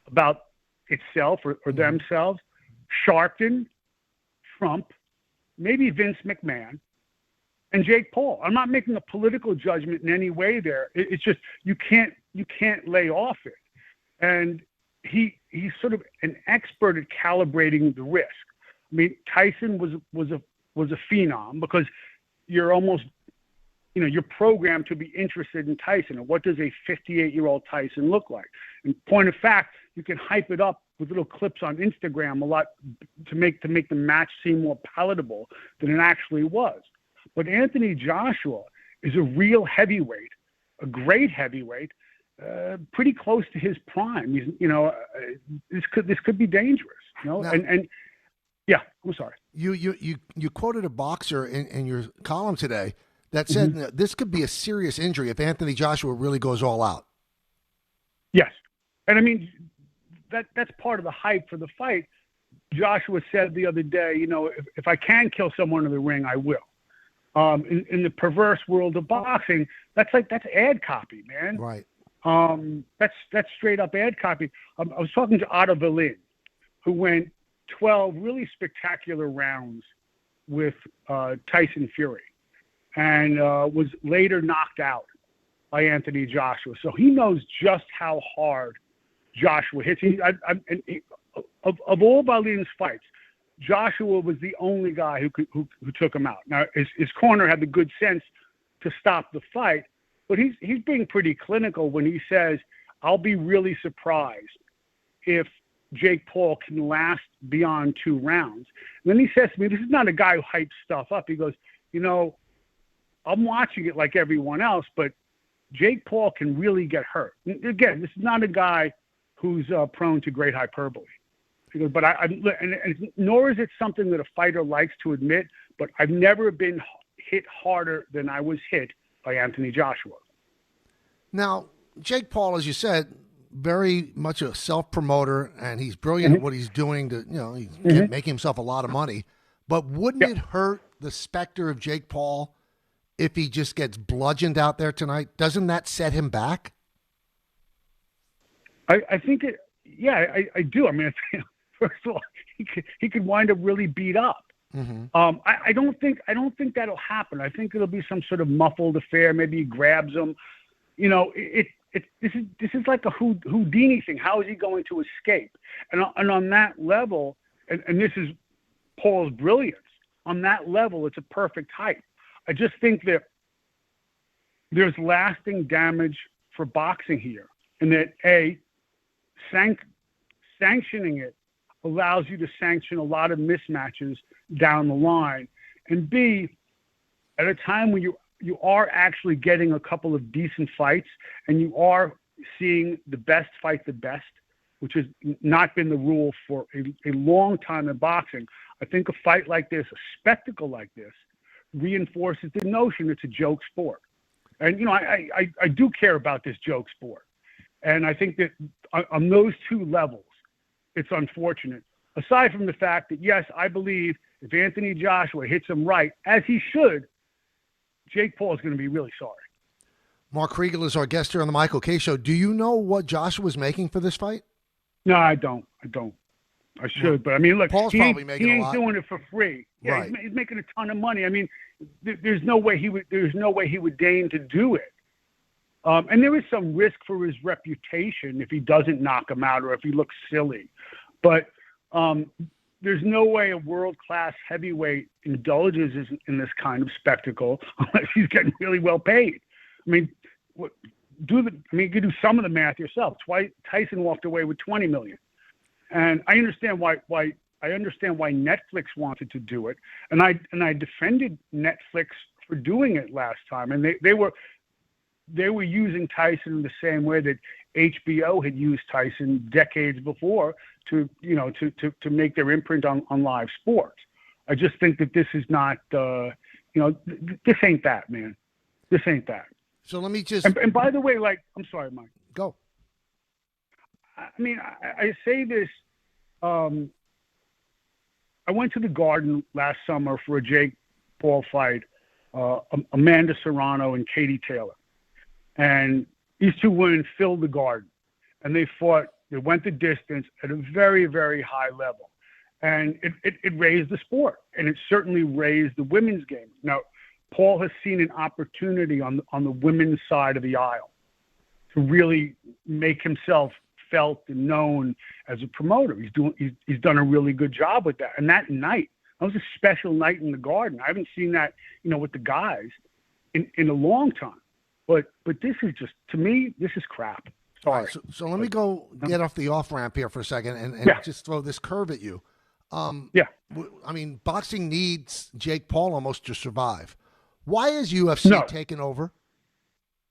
S5: about itself or themselves. Sharpton, Trump, maybe Vince McMahon, and Jake Paul. I'm not making a political judgment in any way there. It's just you can't lay off it. And he's sort of an expert at calibrating the risk. Tyson was a phenom because you're almost, you're programmed to be interested in Tyson. And what does a 58-year-old Tyson look like? In point of fact, you can hype it up with little clips on Instagram a lot to make the match seem more palatable than it actually was. But Anthony Joshua is a real heavyweight a great heavyweight, pretty close to his prime. He's, this could be dangerous. Now, and yeah, I'm sorry.
S1: You quoted a boxer in your column today that said this could be a serious injury if Anthony Joshua really goes all out.
S5: Yes, and I mean that's part of the hype for the fight. Joshua said the other day, if I can kill someone in the ring, I will. In the perverse world of boxing, that's ad copy, man.
S1: Right.
S5: That's straight up ad copy. I was talking to Otto Berlin, who went 12 really spectacular rounds with Tyson Fury, and was later knocked out by Anthony Joshua. So he knows just how hard Joshua hits. Of all Berlin's fights, Joshua was the only guy who took him out. Now his corner had the good sense to stop the fight, but he's being pretty clinical when he says, "I'll be really surprised if Jake Paul can last beyond 2 rounds." And then he says to me, this is not a guy who hypes stuff up. He goes, I'm watching it like everyone else, but Jake Paul can really get hurt. Again, this is not a guy who's prone to great hyperbole. He goes, but nor is it something that a fighter likes to admit, but I've never been hit harder than I was hit by Anthony Joshua.
S1: Now, Jake Paul, as you said, very much a self-promoter, and he's brilliant at what he's doing to, he's making himself a lot of money. But wouldn't it hurt the specter of Jake Paul if he just gets bludgeoned out there tonight? Doesn't that set him back?
S5: I think it. Yeah, I do. I mean, first of all, he could wind up really beat up. I don't think that'll happen. I think it'll be some sort of muffled affair. Maybe he grabs him. This is like a Houdini thing. How is he going to escape? And on that level, and this is Paul's brilliance. On that level, it's a perfect hype. I just think that there's lasting damage for boxing here, and that sanctioning it allows you to sanction a lot of mismatches down the line, and B, at a time when you are actually getting a couple of decent fights, and you are seeing the best fight the best, which has not been the rule for a long time in boxing. I think a fight like this, a spectacle like this, reinforces the notion it's a joke sport. And, I do care about this joke sport. And I think that on those 2 levels, it's unfortunate. Aside from the fact that, yes, I believe if Anthony Joshua hits him right, as he should, Jake Paul is going to be really sorry.
S1: Mark Kriegel is our guest here on the Michael K. Show. Do you know what Joshua was making for this fight?
S5: No, I don't. I should, but I mean, look,
S1: Paul's probably making
S5: he ain't
S1: a lot.
S5: doing it for free. Yeah,
S1: right.
S5: He's making a ton of money. I mean, there's no way he would deign to do it. And there is some risk for his reputation if he doesn't knock him out or if he looks silly. But there's no way a world-class heavyweight indulges in this kind of spectacle unless he's getting really well paid. I mean, you can do some of the math yourself. Tyson walked away with $20 million, and I understand why Netflix wanted to do it, and I defended Netflix for doing it last time, and they were using Tyson in the same way that HBO had used Tyson decades before to make their imprint on live sports. I just think that this is not, this ain't that, man. This ain't that.
S1: So let me just.
S5: And by the way, I'm sorry, Mike.
S1: Go.
S5: I mean, I say this. I went to the Garden last summer for a Jake Paul fight, Amanda Serrano and Katie Taylor. And these 2 women filled the Garden. And they fought, they went the distance at a very, very high level. And it raised the sport. And it certainly raised the women's game. Now, Paul has seen an opportunity on the women's side of the aisle to really make himself felt and known as a promoter. He's done a really good job with that. And that was a special night in the Garden. I haven't seen that, with the guys in a long time. But this is just, to me, this is crap. Sorry.
S1: Right, so let me go get off the off-ramp here for a second and just throw this curve at you. I mean, boxing needs Jake Paul almost to survive. Why is UFC taking over?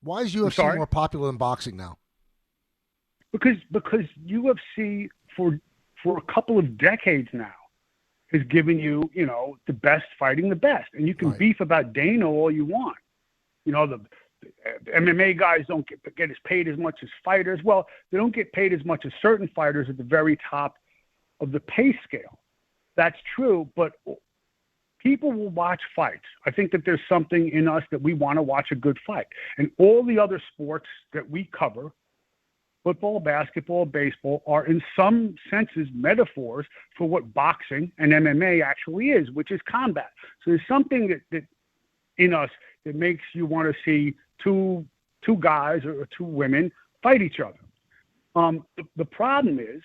S1: Why is UFC more popular than boxing now?
S5: Because UFC for a couple of decades now has given you, the best fighting the best. And you can beef about Dana all you want. The MMA guys don't get as paid as much as fighters. Well, they don't get paid as much as certain fighters at the very top of the pay scale. That's true, but people will watch fights. I think that there's something in us that we want to watch a good fight. And all the other sports that we cover, football, basketball, baseball, are in some senses metaphors for what boxing and MMA actually is, which is combat. So there's something that in us that makes you want to see two guys or two women fight each other. The problem is,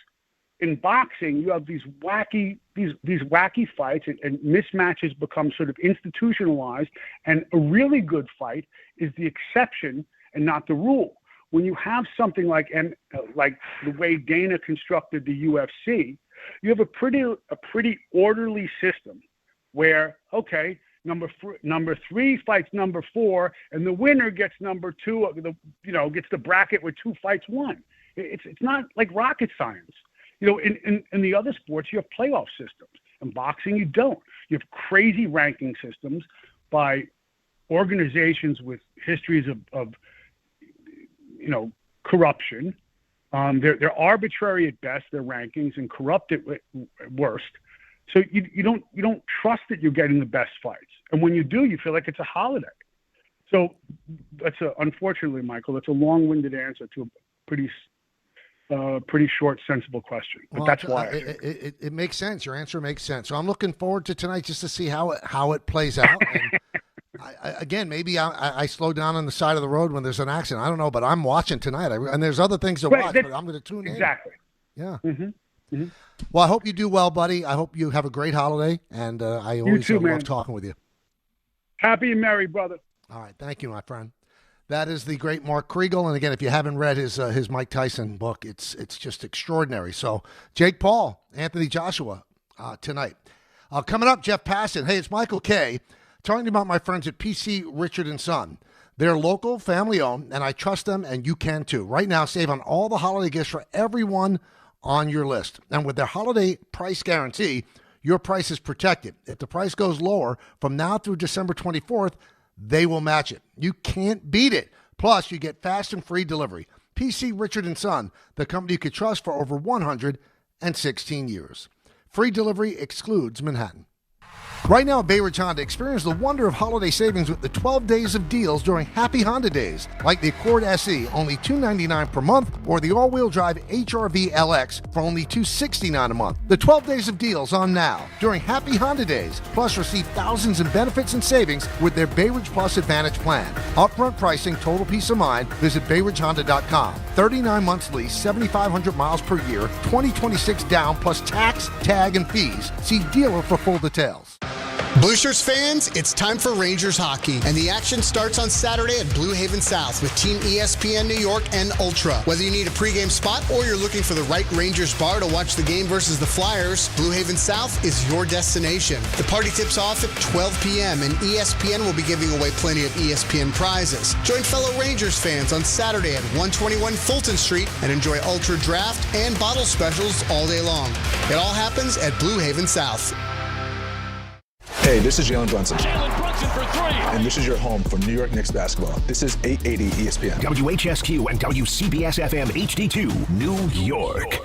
S5: in boxing, you have these wacky fights, and mismatches become sort of institutionalized. And a really good fight is the exception and not the rule. When you have something like the way Dana constructed the UFC, you have a pretty orderly system where number 3 fights number 4, and the winner gets number 2. Gets the bracket with 2 fights won. It's not like rocket science. In the other sports, you have playoff systems. In boxing, you don't. You have crazy ranking systems by organizations with histories of corruption. They're arbitrary at best, their rankings, and corrupt at worst. So you don't trust that you're getting the best fights. And when you do, you feel like it's a holiday. So unfortunately, Michael, that's a long-winded answer to a pretty short, sensible question. But that's why.
S1: It makes sense. Your answer makes sense. So I'm looking forward to tonight just to see how it plays out. And maybe I slow down on the side of the road when there's an accident. I don't know, but I'm watching tonight. And there's other things to watch, but I'm going to tune in.
S5: Exactly.
S1: Yeah.
S5: Mm-hmm. Mm-hmm.
S1: Well, I hope you do well, buddy. I hope you have a great holiday, and I always love talking with you.
S5: Happy and merry, brother.
S1: All right. Thank you, my friend. That is the great Mark Kriegel. And again, if you haven't read his Mike Tyson book, it's just extraordinary. So Jake Paul, Anthony Joshua tonight. Coming up, Jeff Passan. Hey, it's Michael K. talking about my friends at PC Richard & Son. They're local, family-owned, and I trust them, and you can too. Right now, save on all the holiday gifts for everyone on your list. And with their holiday price guarantee, your price is protected. If the price goes lower from now through December 24th, they will match it. You can't beat it. Plus, you get fast and free delivery. PC Richard & Son, the company you could trust for over 116 years. Free delivery excludes Manhattan. Right now at Bay Ridge Honda, experience the wonder of holiday savings with the 12 days of deals during Happy Honda Days, like the Accord SE, only $299 per month, or the all-wheel drive HR-V LX for only $269 a month. The 12 days of deals on now during Happy Honda Days, plus receive thousands in benefits and savings with their Bay Ridge Plus Advantage plan. Upfront pricing, total peace of mind. Visit BayRidgeHonda.com. 39 months lease, 7,500 miles per year, 2026 down, plus tax, tag, and fees. See dealer for full details.
S6: Blue Shirts fans, it's time for Rangers hockey, and the action starts on Saturday at Blue Haven South with Team ESPN New York and Ultra. Whether you need a pregame spot or you're looking for the right Rangers bar to watch the game versus the Flyers, Blue Haven South is your destination. The party tips off at 12 p.m., and ESPN will be giving away plenty of ESPN prizes. Join fellow Rangers fans on Saturday at 121 Fulton Street and enjoy Ultra Draft and bottle specials all day long. It all happens at Blue Haven South.
S7: Hey, this is Jalen Brunson.
S15: Jalen Brunson for 3.
S7: And this is your home for New York Knicks basketball. This is 880 ESPN.
S8: WHSQ and WCBS-FM HD2, New York.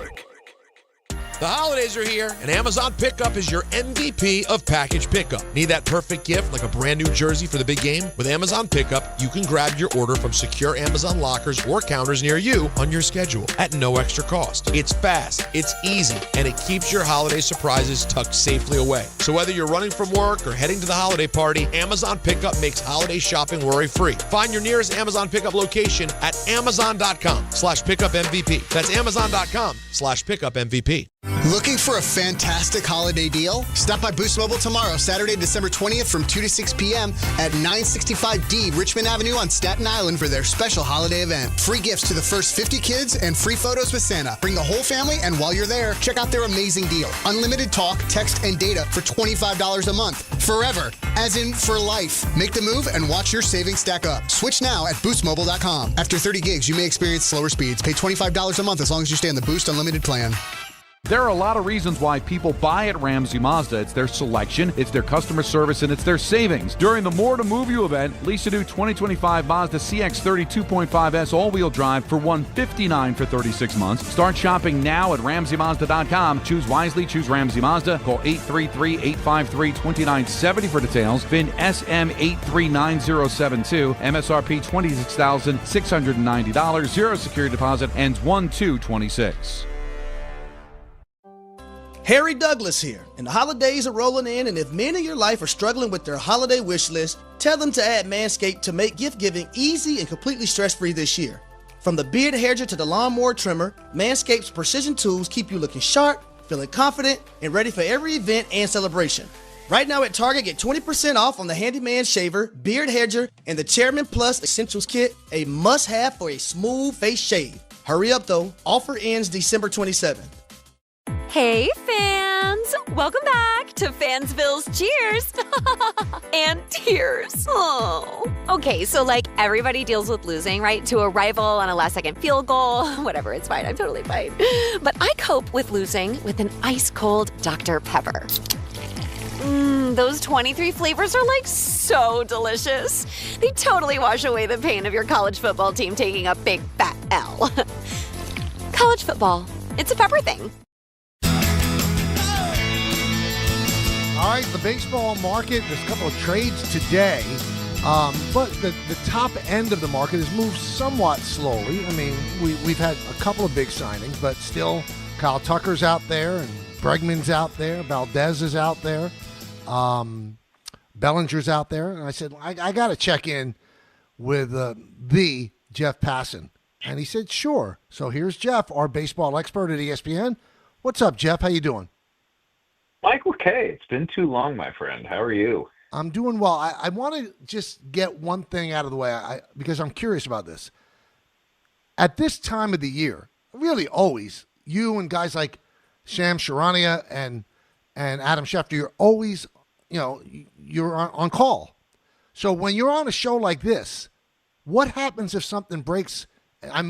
S9: The holidays are here, and Amazon Pickup is your MVP of package pickup. Need that perfect gift like a brand new jersey for the big game? With Amazon Pickup, you can grab your order from secure Amazon lockers or counters near you on your schedule at no extra cost. It's fast, it's easy, and it keeps your holiday surprises tucked safely away. So whether you're running from work or heading to the holiday party, Amazon Pickup makes holiday shopping worry-free. Find your nearest Amazon Pickup location at amazon.com/pickupmvp. That's amazon.com/pickupmvp.
S6: Looking for a fantastic holiday deal? Stop by Boost Mobile tomorrow, Saturday, December 20th from 2 to 6 p.m. at 965D Richmond Avenue on Staten Island for their special holiday event. Free gifts to the first 50 kids and free photos with Santa. Bring the whole family, and while you're there, check out their amazing deal. Unlimited talk, text, and data for $25 a month. Forever, as in for life. Make the move and watch your savings stack up. Switch now at boostmobile.com. After 30 gigs, you may experience slower speeds. Pay $25 a month as long as you stay on the Boost Unlimited plan.
S10: There are a lot of reasons why people buy at Ramsey Mazda. It's their selection, it's their customer service, and it's their savings. During the More to Move You event, lease a new 2025 Mazda CX-30 2.5S all-wheel drive for $159 for 36 months. Start shopping now at RamseyMazda.com. Choose wisely, choose Ramsey Mazda. Call 833-853-2970 for details. VIN SM839072. MSRP $26,690. Zero security deposit. Ends 1/2/26.
S11: Harry Douglas here, and the holidays are rolling in, and if men in your life are struggling with their holiday wish list, tell them to add Manscaped to make gift-giving easy and completely stress-free this year. From the beard hedger to the lawnmower trimmer, Manscaped's precision tools keep you looking sharp, feeling confident, and ready for every event and celebration. Right now at Target, get 20% off on the Handyman Shaver, Beard Hedger, and the Chairman Plus Essentials Kit, a must-have for a smooth face shave. Hurry up though, offer ends December 27th.
S12: Hey fans! Welcome back to Fansville's Cheers and Tears. Oh. Okay, so like everybody deals with losing, right? To a rival on a last-second field goal. Whatever, it's fine. I'm totally fine. But I cope with losing with an ice-cold Dr. Pepper. Those 23 flavors are like so delicious. They totally wash away the pain of your college football team taking a big fat L. College football, it's a pepper thing.
S1: All right, the baseball market, there's a couple of trades today, but the top end of the market has moved somewhat slowly. I mean, we've had a couple of big signings, but still Kyle Tucker's out there and Bregman's out there, Valdez is out there, Bellinger's out there. And I said, I got to check in with the Jeff Passan. And he said, sure. So here's Jeff, our baseball expert at ESPN. What's up, Jeff? How you doing?
S13: Michael K., it's been too long, my friend. How are you?
S1: I'm doing well. I want to just get one thing out of the way because I'm curious about this. At this time of the year, really always, you and guys like Sham Charania and Adam Schefter, you're always, you're on call. So when you're on a show like this, what happens if something breaks?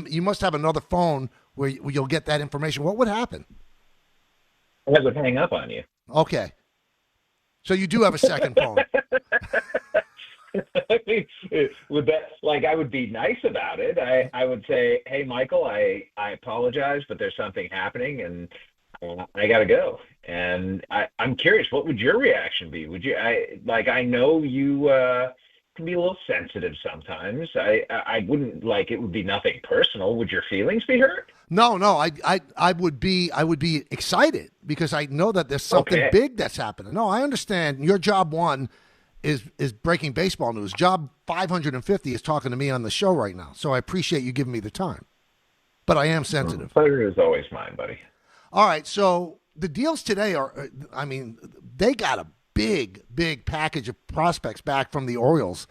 S1: You must have another phone where you'll get that information. What would happen?
S13: I would hang up on you.
S1: Okay. So you do have a second phone.
S13: I mean, would that, I would be nice about it. I would say, hey, Michael, I apologize, but there's something happening, and I got to go. And I'm curious, what would your reaction be? Would you, I know you can be a little sensitive sometimes. I wouldn't, it would be nothing personal. Would your feelings be hurt?
S1: No, I would be excited because I know that there's something big that's happening. No, I understand. Your job one is breaking baseball news. Job 550 is talking to me on the show right now. So I appreciate you giving me the time. But I am sensitive.
S13: Pleasure is always mine, buddy.
S1: All right, so the deals today they got a big package of prospects back from the Orioles,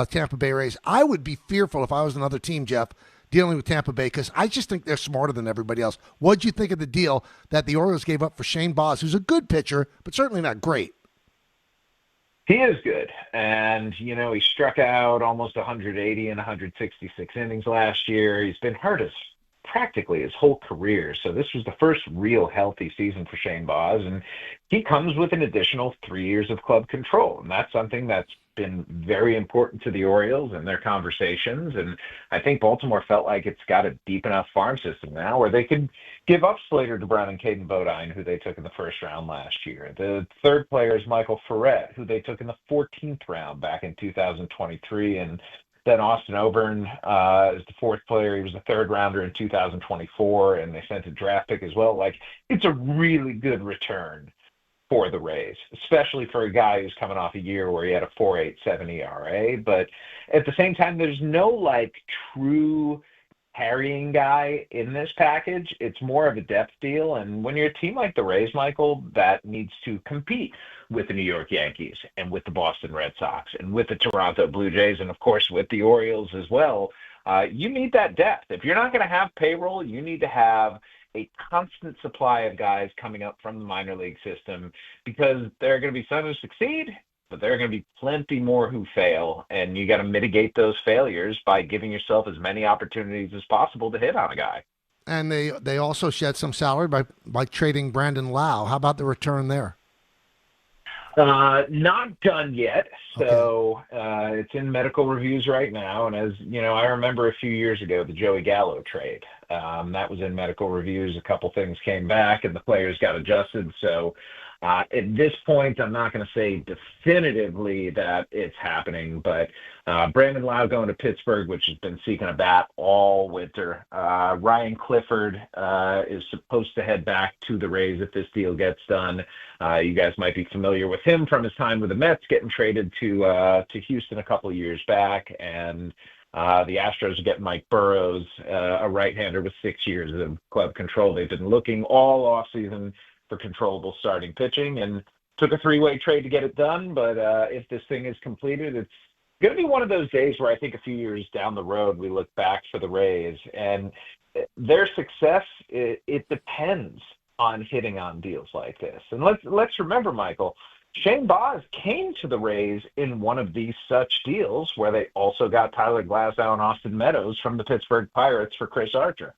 S1: Tampa Bay Rays. I would be fearful if I was another team, Jeff, dealing with Tampa Bay, because I just think they're smarter than everybody else. What'd you think of the deal that the Orioles gave up for Shane Baz, who's a good pitcher, but certainly not great?
S13: He is good. And, he struck out almost 180 and 166 innings last year. He's been hurt practically his whole career. So this was the first real healthy season for Shane Baz. And he comes with an additional 3 years of club control. And that's something that's been very important to the Orioles and their conversations. And I think Baltimore felt like it's got a deep enough farm system now where they could give up Slater DeBrun and Caden Bodine, who they took in the first round last year. The third player is Michael Ferret, who they took in the 14th round back in 2023. And then Austin Oburn is the fourth player. He was the third rounder in 2024, and they sent a draft pick as well. It's a really good return for the Rays, especially for a guy who's coming off a year where he had a 4.87 ERA. But at the same time, there's no true carrying guy in this package. It's more of a depth deal. And when you're a team like the Rays, Michael, that needs to compete with the New York Yankees and with the Boston Red Sox and with the Toronto Blue Jays and, of course, with the Orioles as well, you need that depth. If you're not going to have payroll, you need to have a constant supply of guys coming up from the minor league system, because there are going to be some who succeed, but there are going to be plenty more who fail, and you got to mitigate those failures by giving yourself as many opportunities as possible to hit on a guy.
S1: And they also shed some salary by trading Brandon Lau. How about the return there?
S13: Not done yet, so it's in medical reviews right now. And as you know, I remember a few years ago the Joey Gallo trade. That was in medical reviews. A couple things came back, and the players got adjusted. So at this point, I'm not going to say definitively that it's happening, but Brandon Lau going to Pittsburgh, which has been seeking a bat all winter. Ryan Clifford is supposed to head back to the Rays if this deal gets done. You guys might be familiar with him from his time with the Mets, getting traded to Houston a couple of years back, and the Astros are getting Mike Burrows, a right-hander with 6 years of club control. They've been looking all offseason for controllable starting pitching, and took a three-way trade to get it done. But if this thing is completed, it's going to be one of those days where I think a few years down the road we look back for the Rays, and their success, it depends on hitting on deals like this. And let's remember, Michael, Shane Baz came to the Rays in one of these such deals where they also got Tyler Glasnow and Austin Meadows from the Pittsburgh Pirates for Chris Archer,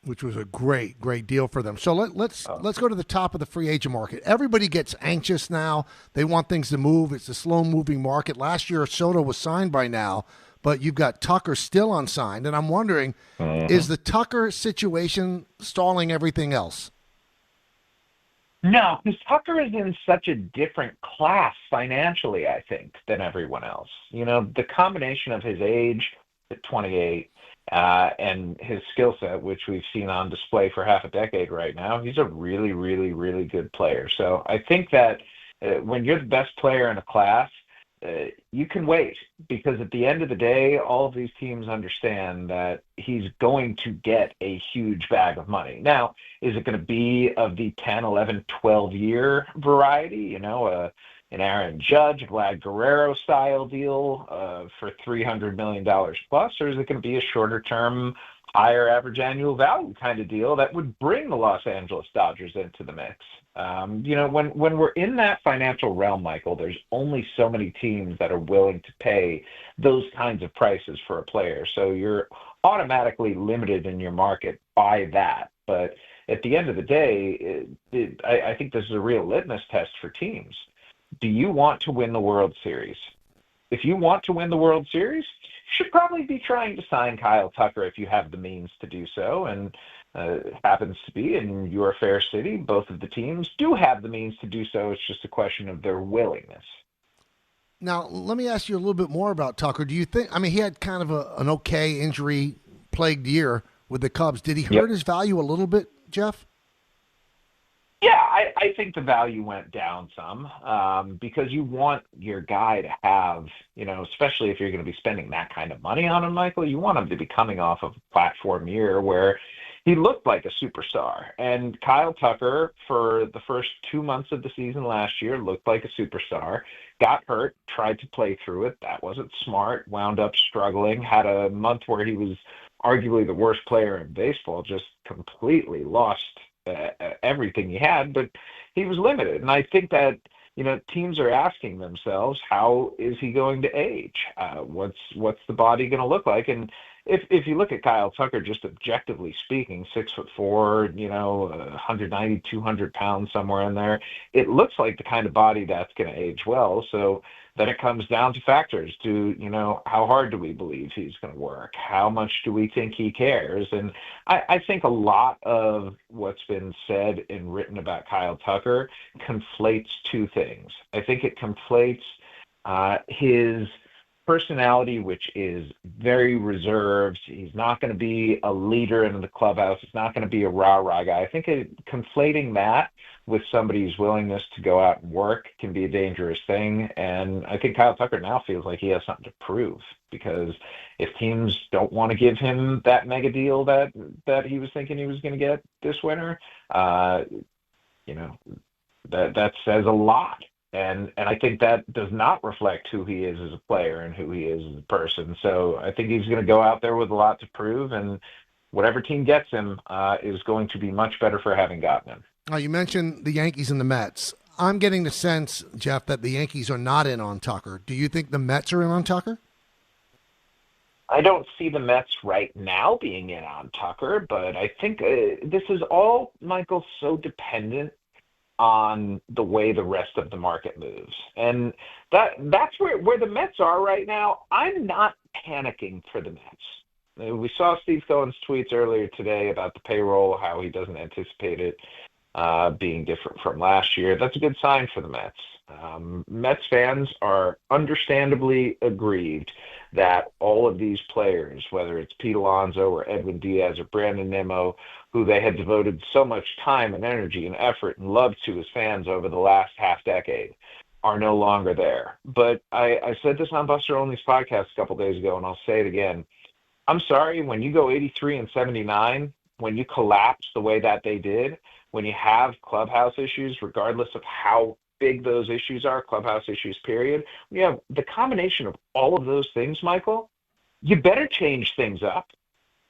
S1: which was a great deal for them. So let's go to the top of the free agent market. Everybody gets anxious now. They want things to move. It's a slow-moving market. Last year, Soto was signed by now, but you've got Tucker still unsigned. And I'm wondering, is the Tucker situation stalling everything else?
S13: No, because Tucker is in such a different class financially, I think, than everyone else. You know, the combination of his age at 28 and his skill set, which we've seen on display for half a decade right now, he's a really, really, really good player. So I think that when you're the best player in a class, you can wait, because at the end of the day, all of these teams understand that he's going to get a huge bag of money. Now, is it going to be of the 10, 11, 12-year variety, you know, an Aaron Judge, Vlad Guerrero style deal for $300 million plus, or is it going to be a shorter term, higher average annual value kind of deal that would bring the Los Angeles Dodgers into the mix? You know, when we're in that financial realm, Michael, there's only so many teams that are willing to pay those kinds of prices for a player. So you're automatically limited in your market by that. But at the end of the day, I think this is a real litmus test for teams. Do you want to win the World Series? If you want to win the World Series, you should probably be trying to sign Kyle Tucker if you have the means to do so. And it happens to be in your fair city, both of the teams do have the means to do so. It's just a question of their willingness.
S1: Now, let me ask you a little bit more about Tucker. Do you think, I mean, he had kind of an okay injury-plagued year with the Cubs. Did he hurt his value a little bit, Jeff?
S13: Yeah, I think the value went down some because you want your guy to have, you know, especially if you're going to be spending that kind of money on him, Michael, you want him to be coming off of a platform year where he looked like a superstar. And Kyle Tucker, for the first 2 months of the season last year, looked like a superstar, got hurt, tried to play through it. That wasn't smart, wound up struggling, had a month where he was arguably the worst player in baseball, just completely lost everything he had, but he was limited. And I think that, you know, teams are asking themselves, how is he going to age? What's the body going to look like? And if you look at Kyle Tucker, just objectively speaking, 6'4", you know, 190, 200 pounds, somewhere in there, it looks like the kind of body that's going to age well. So then it comes down to factors. How hard do we believe he's going to work? How much do we think he cares? And I think a lot of what's been said and written about Kyle Tucker conflates two things. I think it conflates his personality which is very reserved. He's not going to be a leader in the clubhouse. He's not going to be a rah-rah guy. I think conflating that with somebody's willingness to go out and work can be a dangerous thing. And I think Kyle Tucker now feels like he has something to prove, because if teams don't want to give him that mega deal that he was thinking he was going to get this winter, that says a lot. And I think that does not reflect who he is as a player and who he is as a person. So I think he's going to go out there with a lot to prove, and whatever team gets him is going to be much better for having gotten him.
S1: You mentioned the Yankees and the Mets. I'm getting the sense, Jeff, that the Yankees are not in on Tucker. Do you think the Mets are in on Tucker?
S13: I don't see the Mets right now being in on Tucker, but I think this is all, Michael, so dependent on the way the rest of the market moves. And that's where the Mets are right now. I'm not panicking for the Mets. We saw Steve Cohen's tweets earlier today about the payroll, how he doesn't anticipate it being different from last year. That's a good sign for the Mets. Mets fans are understandably aggrieved that all of these players, whether it's Pete Alonso or Edwin Diaz or Brandon Nimmo, who they had devoted so much time and energy and effort and love to as fans over the last half decade, are no longer there. But I said this on Buster Olney's podcast a couple days ago, and I'll say it again. I'm sorry, when you go 83 and 79, when you collapse the way that they did, when you have clubhouse issues, regardless of how big those issues are, clubhouse issues, period, when you have the combination of all of those things, Michael, you better change things up.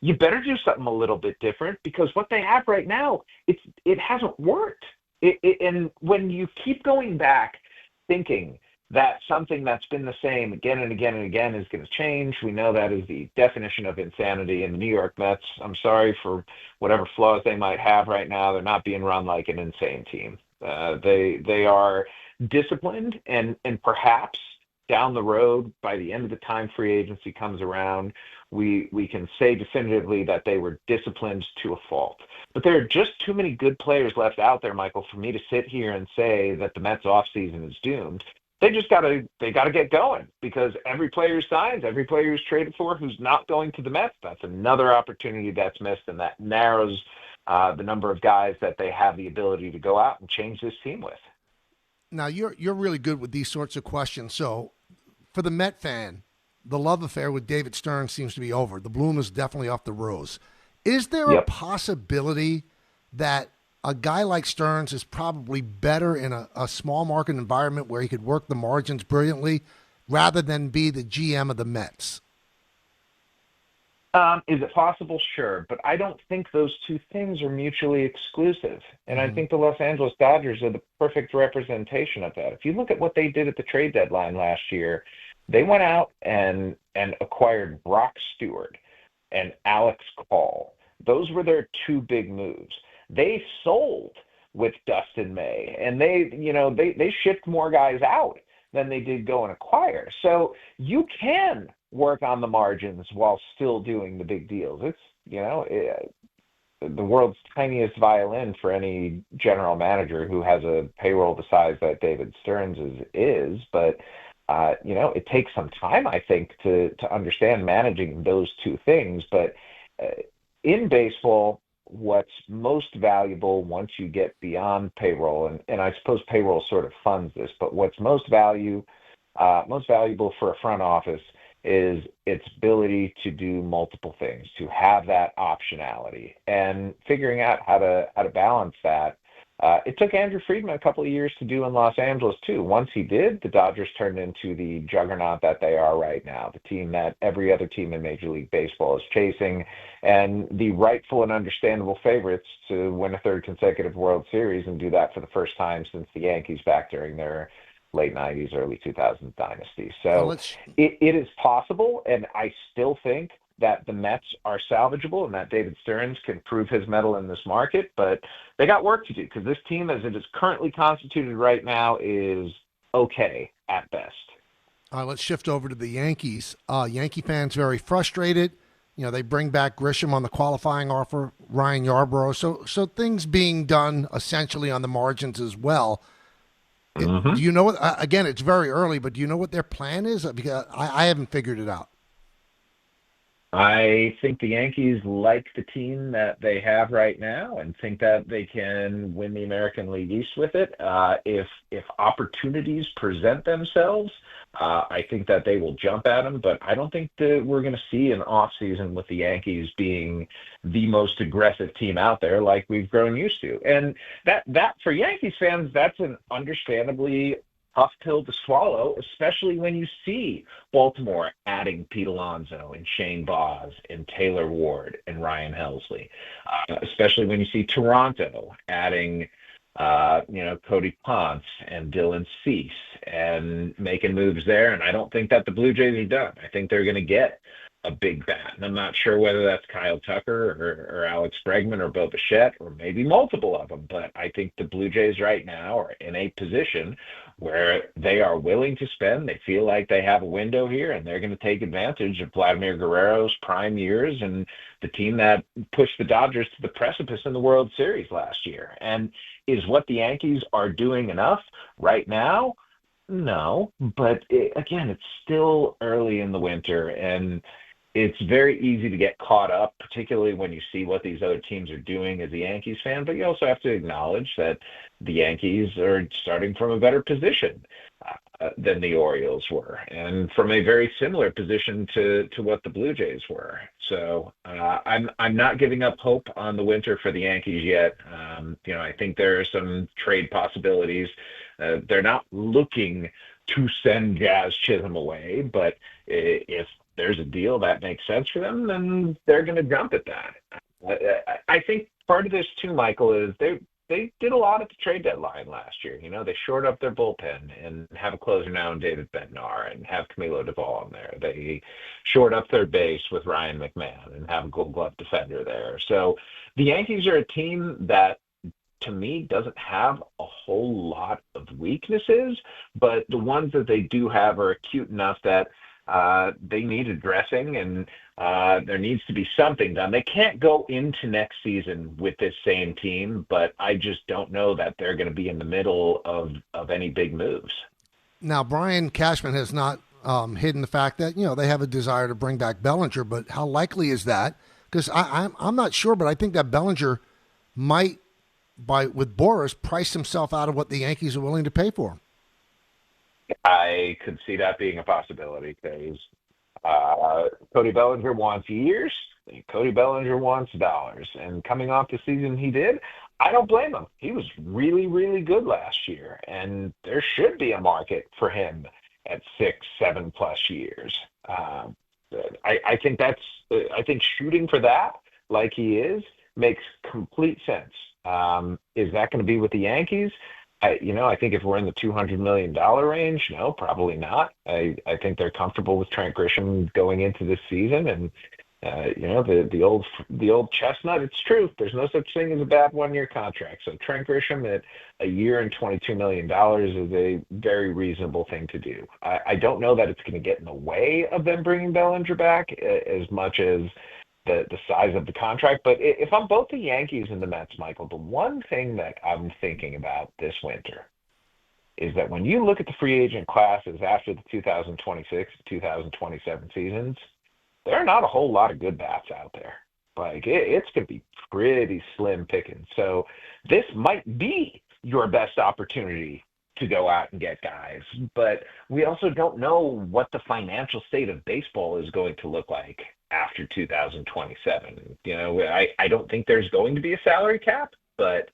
S13: You better do something a little bit different, because what they have right now, it hasn't worked. And when you keep going back thinking that something that's been the same again and again and again is going to change, we know that is the definition of insanity. In the New York Mets, I'm sorry for whatever flaws they might have right now, they're not being run like an insane team. They are disciplined, and perhaps down the road, by the end of the time free agency comes around, we can say definitively that they were disciplined to a fault. But there are just too many good players left out there, Michael, for me to sit here and say that the Mets offseason is doomed. They just gotta get going, because every player who signs, every player who's traded for who's not going to the Mets, that's another opportunity that's missed, and that narrows the number of guys that they have the ability to go out and change this team with.
S1: Now, you're really good with these sorts of questions. So for the Met fan, the love affair with David Stearns seems to be over. The bloom is definitely off the rose. Is there a possibility that a guy like Stearns is probably better in a small market environment where he could work the margins brilliantly rather than be the GM of the Mets?
S13: Is it possible? Sure. But I don't think those two things are mutually exclusive. And I think the Los Angeles Dodgers are the perfect representation of that. If you look at what they did at the trade deadline last year, they went out and acquired Brock Stewart and Alex Call. Those were their two big moves. They sold with Dustin May, and they shipped more guys out than they did go and acquire. So you can work on the margins while still doing the big deals. It's, the world's tiniest violin for any general manager who has a payroll the size that David Stearns is. But, it takes some time, I think, to understand managing those two things. But in baseball, what's most valuable once you get beyond payroll, and I suppose payroll sort of funds this, but what's most valuable for a front office is its ability to do multiple things, to have that optionality, and figuring out how to balance that. It took Andrew Friedman a couple of years to do in Los Angeles too. Once he did, the Dodgers turned into the juggernaut that they are right now, the team that every other team in Major League Baseball is chasing, and the rightful and understandable favorites to win a third consecutive World Series, and do that for the first time since the Yankees back during their late 90s, early 2000s dynasty. So it is possible, and I still think that the Mets are salvageable and that David Stearns can prove his mettle in this market, but they got work to do, because this team, as it is currently constituted right now, is okay at best.
S1: All right, let's shift over to the Yankees. Yankee fans very frustrated. They bring back Grisham on the qualifying offer, Ryan Yarbrough. So things being done essentially on the margins as well.
S13: Mm-hmm.
S1: Do you know what? Again, it's very early, but do you know what their plan is? Because I haven't figured it out.
S13: I think the Yankees like the team that they have right now and think that they can win the American League East with it. If opportunities present themselves, I think that they will jump at them, but I don't think that we're going to see an offseason with the Yankees being the most aggressive team out there like we've grown used to. And that for Yankees fans, that's an understandably tough pill to swallow, especially when you see Baltimore adding Pete Alonso and Shane Baz and Taylor Ward and Ryan Helsley, especially when you see Toronto adding Cody Ponce and Dylan Cease and making moves there. And I don't think that the Blue Jays are done. I think they're going to get a big bat. And I'm not sure whether that's Kyle Tucker or Alex Bregman or Bo Bichette or maybe multiple of them. But I think the Blue Jays right now are in a position where they are willing to spend. They feel like they have a window here, and they're going to take advantage of Vladimir Guerrero's prime years and the team that pushed the Dodgers to the precipice in the World Series last year. And is what the Yankees are doing enough right now? No, but again, it's still early in the winter, and it's very easy to get caught up, particularly when you see what these other teams are doing as a Yankees fan. But you also have to acknowledge that the Yankees are starting from a better position than the Orioles were, and from a very similar position to what the Blue Jays were. So I'm not giving up hope on the winter for the Yankees yet. I think there are some trade possibilities. They're not looking to send Jazz Chisholm away, but if there's a deal that makes sense for them, then they're going to jump at that. I think part of this too, Michael, is they did a lot at the trade deadline last year. They shored up their bullpen and have a closer now in David Bednar and have Camilo Duvall in there. They shored up their base with Ryan McMahon and have a Gold Glove defender there. So the Yankees are a team that, to me, doesn't have a whole lot of weaknesses, but the ones that they do have are acute enough that they need addressing, and there needs to be something done. They can't go into next season with this same team, but I just don't know that they're going to be in the middle of any big moves.
S1: Now, Brian Cashman has not hidden the fact that, they have a desire to bring back Bellinger, but how likely is that? Because I'm not sure, but I think that Bellinger might, with Boris, price himself out of what the Yankees are willing to pay for him.
S13: I could see that being a possibility because Cody Bellinger wants years. Cody Bellinger wants dollars. And coming off the season he did, I don't blame him. He was really, really good last year, and there should be a market for him at 6-7+ years. I think shooting for that, like he is, makes complete sense. Is that going to be with the Yankees? I think if we're in the $200 million range, no, probably not. I think they're comfortable with Trent Grisham going into this season, and the old chestnut. It's true. There's no such thing as a bad one-year contract. So Trent Grisham at a year and $22 million is a very reasonable thing to do. I don't know that it's going to get in the way of them bringing Bellinger back as much as the size of the contract. But if I'm both the Yankees and the Mets, Michael, the one thing that I'm thinking about this winter is that when you look at the free agent classes after the 2026, 2027 seasons, there are not a whole lot of good bats out there. Like, it's going to be pretty slim picking. So this might be your best opportunity to go out and get guys. But we also don't know what the financial state of baseball is going to look like after 2027. I don't think there's going to be a salary cap, but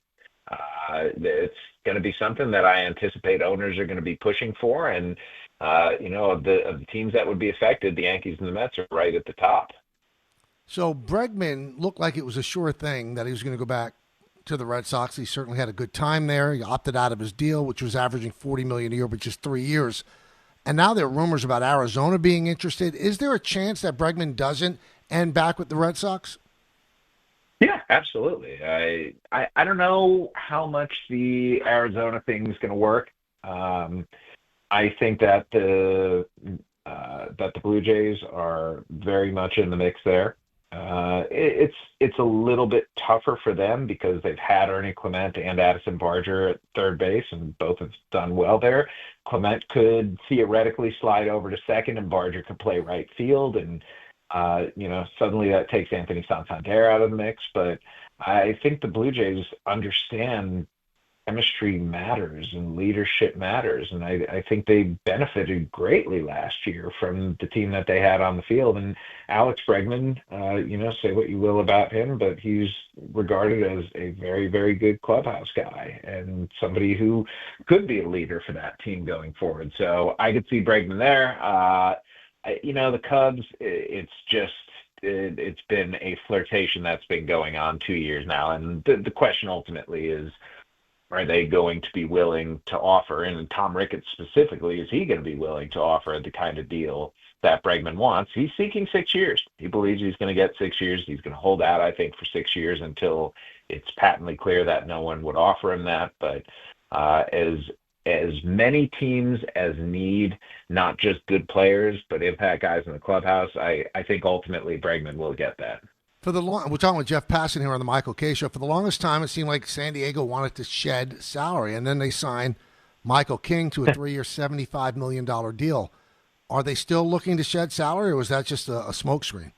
S13: it's going to be something that I anticipate owners are going to be pushing for. And, of the teams that would be affected, the Yankees and the Mets are right at the top.
S1: So Bregman looked like it was a sure thing that he was going to go back to the Red Sox. He certainly had a good time there. He opted out of his deal, which was averaging $40 million a year, but just 3 years. And now there are rumors about Arizona being interested. Is there a chance that Bregman doesn't end back with the Red Sox?
S13: Yeah, absolutely. I don't know how much the Arizona thing is going to work. I think that the Blue Jays are very much in the mix there. It's a little bit tougher for them because they've had Ernie Clement and Addison Barger at third base, and both have done well there. Clement could theoretically slide over to second, and Barger could play right field, and suddenly that takes Anthony Santander out of the mix. But I think the Blue Jays understand chemistry matters and leadership matters. And I think they benefited greatly last year from the team that they had on the field. And Alex Bregman, say what you will about him, but he's regarded as a very, very good clubhouse guy and somebody who could be a leader for that team going forward. So I could see Bregman there. The Cubs, it's been a flirtation that's been going on 2 years now. And the question ultimately is, are they going to be willing to offer, and Tom Ricketts specifically, is he going to be willing to offer the kind of deal that Bregman wants? He's seeking 6 years. He believes he's going to get 6 years. He's going to hold out, I think, for 6 years until it's patently clear that no one would offer him that. But as many teams as need not just good players, but impact guys in the clubhouse, I think ultimately Bregman will get that.
S1: We're talking with Jeff Passan here on the Michael K. Show. For the longest time, it seemed like San Diego wanted to shed salary, and then they signed Michael King to a 3-year, $75 million deal. Are they still looking to shed salary, or was that just a smokescreen?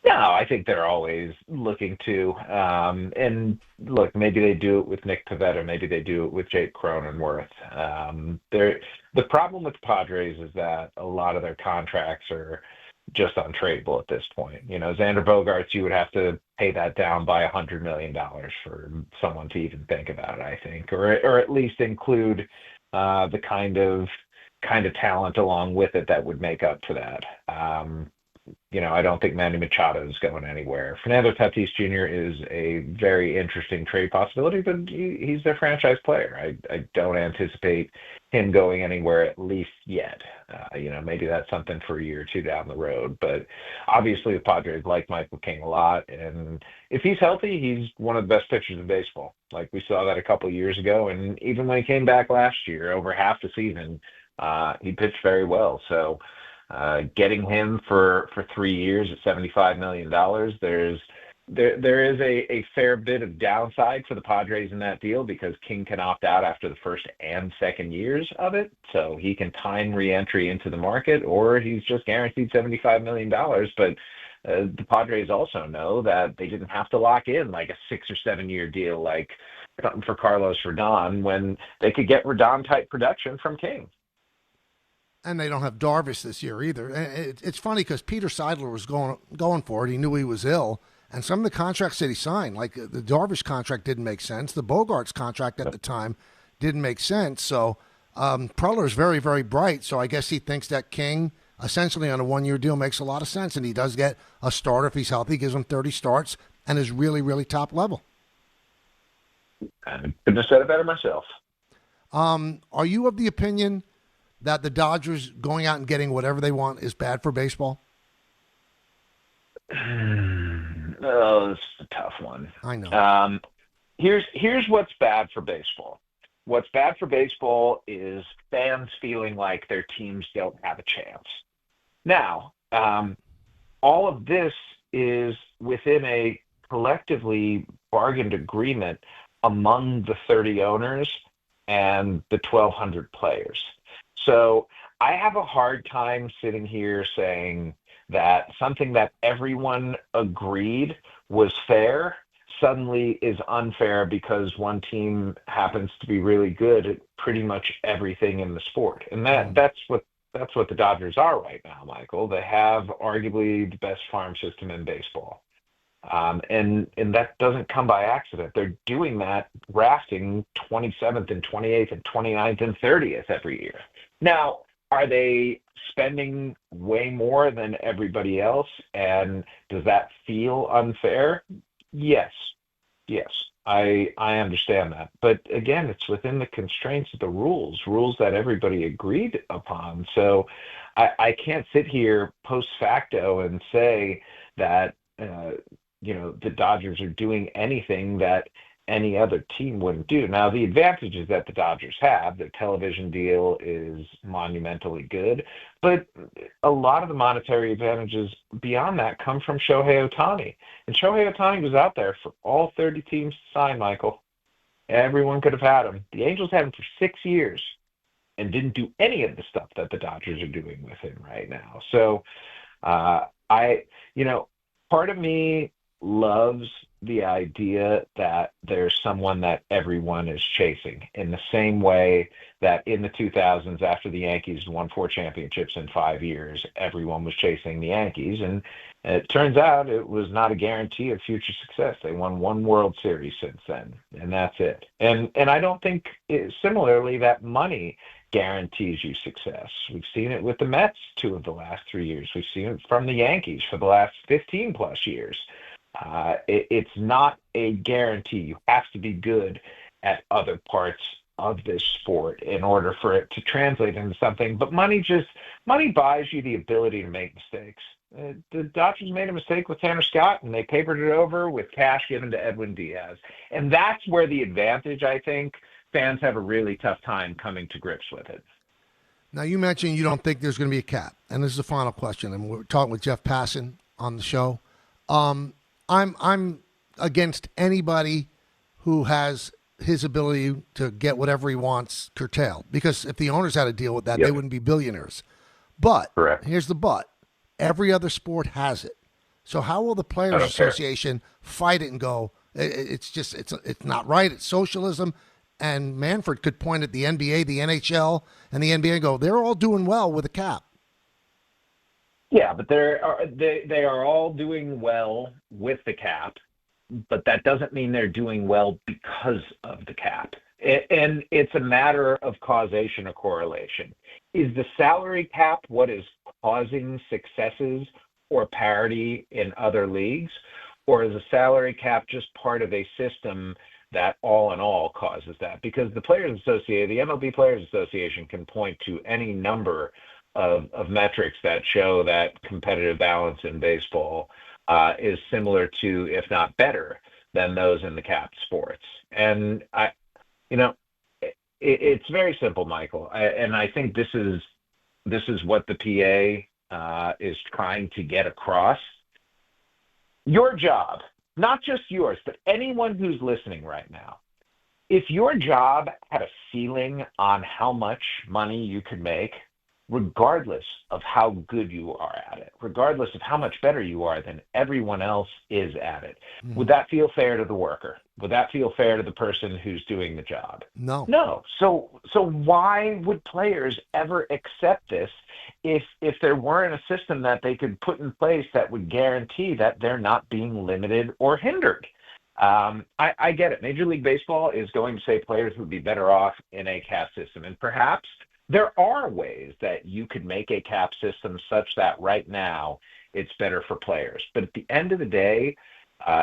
S13: No, I think they're always looking to. And look, maybe they do it with Nick Pivetta. Maybe they do it with Jake Cronenworth. The problem with the Padres is that a lot of their contracts are just untradeable at this point. Xander Bogaerts, you would have to pay that down by $100 million for someone to even think about it, I think, or at least include the kind of talent along with it that would make up for that. I don't think Manny Machado is going anywhere. Fernando Tatis Jr. is a very interesting trade possibility, but he's their franchise player. I don't anticipate him going anywhere, at least yet. Maybe that's something for a year or two down the road. But obviously the Padres like Michael King a lot, and if he's healthy, he's one of the best pitchers in baseball. Like we saw that a couple of years ago, and even when he came back last year, over half the season, he pitched very well. So getting him for 3 years at $75 million, there is a fair bit of downside for the Padres in that deal because King can opt out after the first and second years of it. So he can time re-entry into the market, or he's just guaranteed $75 million. But the Padres also know that they didn't have to lock in like a 6 or 7 year deal like something for Carlos Rodon when they could get Rodon-type production from King.
S1: And they don't have Darvish this year either. It's funny because Peter Seidler was going for it. He knew he was ill. And some of the contracts that he signed, like the Darvish contract didn't make sense. The Bogaerts contract at the time didn't make sense. So Preller is very, very bright. So I guess he thinks that King, essentially on a 1 year deal, makes a lot of sense. And he does get a starter if he's healthy, gives him 30 starts, and is really, really top level.
S13: I couldn't have said it better myself.
S1: Are you of the opinion that the Dodgers going out and getting whatever they want is bad for baseball?
S13: Oh, this is a tough one.
S1: I know.
S13: Here's what's bad for baseball. What's bad for baseball is fans feeling like their teams don't have a chance. Now, all of this is within a collectively bargained agreement among the 30 owners and the 1,200 players. So I have a hard time sitting here saying that something that everyone agreed was fair suddenly is unfair because one team happens to be really good at pretty much everything in the sport. And that's what the Dodgers are right now, Michael. They have arguably the best farm system in baseball. And that doesn't come by accident. They're doing that, drafting 27th and 28th and 29th and 30th every year. Now, are they spending way more than everybody else? And does that feel unfair? Yes. I understand that. But again, it's within the constraints of the rules that everybody agreed upon. So I can't sit here post facto and say that, the Dodgers are doing anything that any other team wouldn't do. Now, the advantages that the Dodgers have, their television deal is monumentally good, but a lot of the monetary advantages beyond that come from Shohei Ohtani. And Shohei Ohtani was out there for all 30 teams to sign, Michael. Everyone could have had him. The Angels had him for 6 years and didn't do any of the stuff that the Dodgers are doing with him right now. So, part of me loves the idea that there's someone that everyone is chasing, in the same way that in the 2000s, after the Yankees won 4 championships in 5 years, everyone was chasing the Yankees. And it turns out it was not a guarantee of future success. They won 1 World Series since then, and that's it. And I don't think, similarly, that money guarantees you success. We've seen it with the Mets 2 of the last 3 years. We've seen it from the Yankees for the last 15 plus years. It's not a guarantee. You have to be good at other parts of this sport in order for it to translate into something. But money buys you the ability to make mistakes. The Dodgers made a mistake with Tanner Scott, and they papered it over with cash given to Edwin Diaz. And that's where the advantage, I think, fans have a really tough time coming to grips with it.
S1: Now, you mentioned you don't think there's going to be a cap, and this is the final question. And we're talking with Jeff Passan on the show. I'm against anybody who has his ability to get whatever he wants curtailed, because if the owners had to deal with that, they wouldn't be billionaires. But here's the but: every other sport has it. So how will the Players Association fight it and go, it's not right, it's socialism? And Manfred could point at the NBA, the NHL, and the NBA and go, they're all doing well with a cap.
S13: Yeah, but they are all doing well with the cap, but that doesn't mean they're doing well because of the cap. And it's a matter of causation or correlation. Is the salary cap what is causing successes or parity in other leagues? Or is a salary cap just part of a system that all in all causes that? Because the Players Association, the MLB Players Association, can point to any number of metrics that show that competitive balance in baseball is similar to, if not better, than those in the capped sports. And it's very simple, Michael. And I think this is what the PA is trying to get across. Your job, not just yours, but anyone who's listening right now, if your job had a ceiling on how much money you could make, regardless of how good you are at it, regardless of how much better you are than everyone else is at it, would that feel fair to the worker? Would that feel fair to the person who's doing the job? No. So why would players ever accept this if there weren't a system that they could put in place that would guarantee that they're not being limited or hindered? I get it. Major League Baseball is going to say players would be better off in a cap system, and perhaps there are ways that you could make a cap system such that right now it's better for players. But at the end of the day,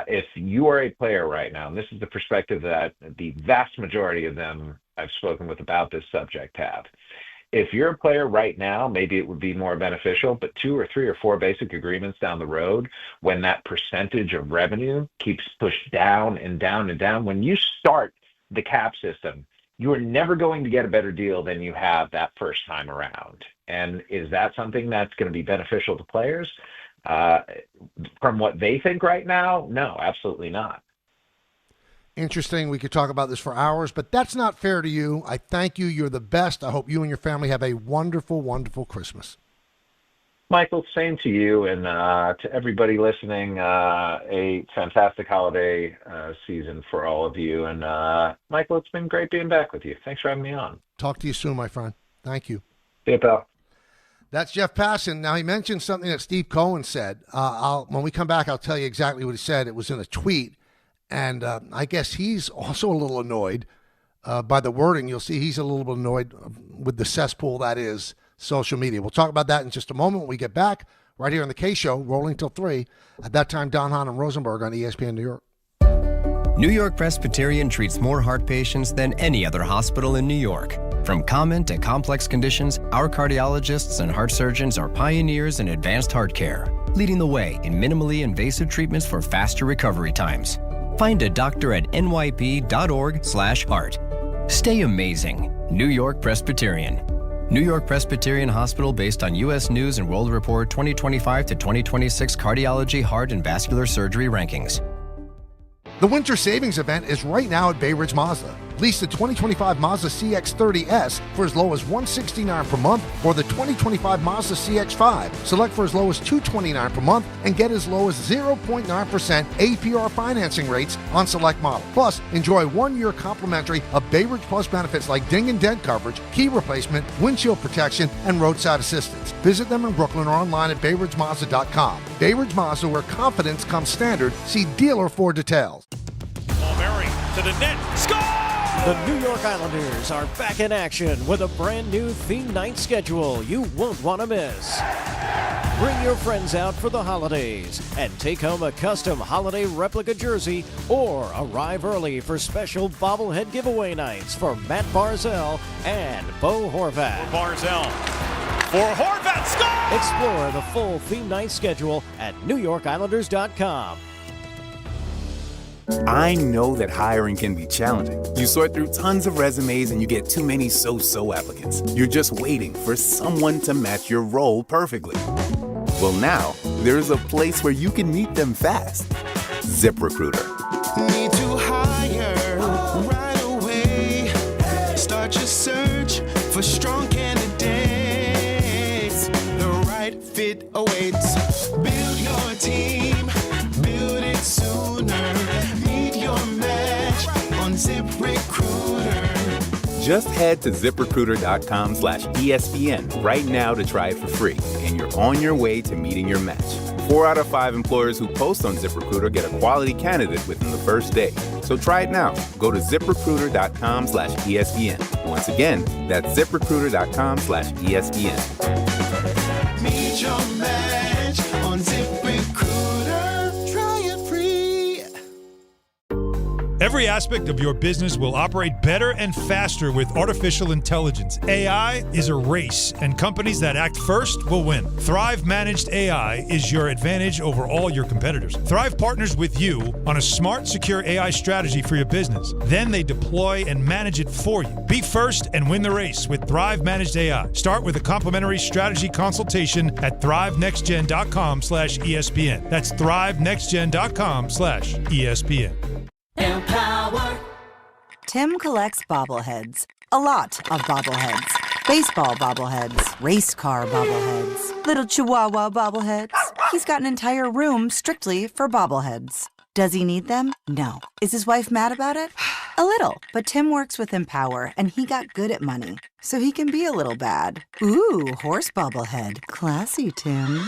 S13: if you are a player right now, and this is the perspective that the vast majority of them I've spoken with about this subject have, if you're a player right now, maybe it would be more beneficial, but 2 or 3 or 4 basic agreements down the road, when that percentage of revenue keeps pushed down and down and down, when you start the cap system, you are never going to get a better deal than you have that first time around. And is that something that's going to be beneficial to players? From what they think right now? No, absolutely not.
S1: Interesting. We could talk about this for hours, but that's not fair to you. I thank you. You're the best. I hope you and your family have a wonderful, wonderful Christmas.
S13: Michael, same to you, and to everybody listening, a fantastic holiday season for all of you. And Michael, it's been great being back with you. Thanks for having me on.
S1: Talk to you soon, my friend. Thank you.
S13: See you, pal.
S1: That's Jeff Passan. Now, he mentioned something that Steve Cohen said. When we come back, I'll tell you exactly what he said. It was in a tweet, and I guess he's also a little annoyed by the wording. You'll see he's a little bit annoyed with the cesspool that is social media. We'll talk about that in just a moment when we get back right here on the K Show, rolling till 3. At that time, Don Hahn and Rosenberg on ESPN New York.
S25: New York Presbyterian treats more heart patients than any other hospital in New York. From common to complex conditions, our cardiologists and heart surgeons are pioneers in advanced heart care, leading the way in minimally invasive treatments for faster recovery times. Find a doctor at nyp.org/heart. Stay amazing. New York Presbyterian. New York Presbyterian Hospital based on U.S. News and World Report 2025 to 2026 cardiology, heart, and vascular surgery rankings.
S1: The Winter Savings Event is right now at Bay Ridge Mazda. Lease the 2025 Mazda CX-30S for as low as $169 per month, or the 2025 Mazda CX-5. Select for as low as $229 per month and get as low as 0.9% APR financing rates on select models. Plus, enjoy 1 year complimentary of Bay Ridge Plus benefits like ding and dent coverage, key replacement, windshield protection, and roadside assistance. Visit them in Brooklyn or online at BayRidgeMazda.com. Bay Ridge Mazda, where confidence comes standard. See dealer for details.
S14: Murray to the net. Score! The New York Islanders are back in action with a brand new theme night schedule you won't want to miss. Bring your friends out for the holidays and take home a custom holiday replica jersey, or arrive early for special bobblehead giveaway nights for Matt Barzal and Bo Horvat. Barzal for Horvat. Score! Explore the full theme night schedule at NewYorkIslanders.com.
S16: I know that hiring can be challenging. You sort through tons of resumes and you get too many so-so applicants. You're just waiting for someone to match your role perfectly. Well, now, there's a place where you can meet them fast. ZipRecruiter.
S17: Need to hire right away. Start your search for strong candidates. The right fit awaits. Build your team. Build it sooner. Meet your match on ZipRecruiter.
S16: Just head to ZipRecruiter.com/ESPN right now to try it for free, and you're on your way to meeting your match. 4 out of 5 employers who post on ZipRecruiter get a quality candidate within the first day. So try it now. Go to ZipRecruiter.com/ESPN. Once again, that's ZipRecruiter.com/ESPN.
S17: Meet your match on ZipRecruiter. Try it free.
S22: Every aspect of your business will operate better and faster with artificial intelligence. AI is a race, and companies that act first will win. Thrive Managed AI is your advantage over all your competitors. Thrive partners with you on a smart, secure AI strategy for your business. Then they deploy and manage it for you. Be first and win the race with Thrive Managed AI. Start with a complimentary strategy consultation at thrivenextgen.com/ESPN. That's thrivenextgen.com/ESPN.
S18: Empower. Tim collects bobbleheads. A lot of bobbleheads. Baseball bobbleheads. Race car bobbleheads. Little chihuahua bobbleheads. He's got an entire room strictly for bobbleheads. Does he need them? No. Is his wife mad about it? A little. But Tim works with Empower, and he got good at money, so he can be a little bad. Ooh, horse bobblehead. Classy, Tim.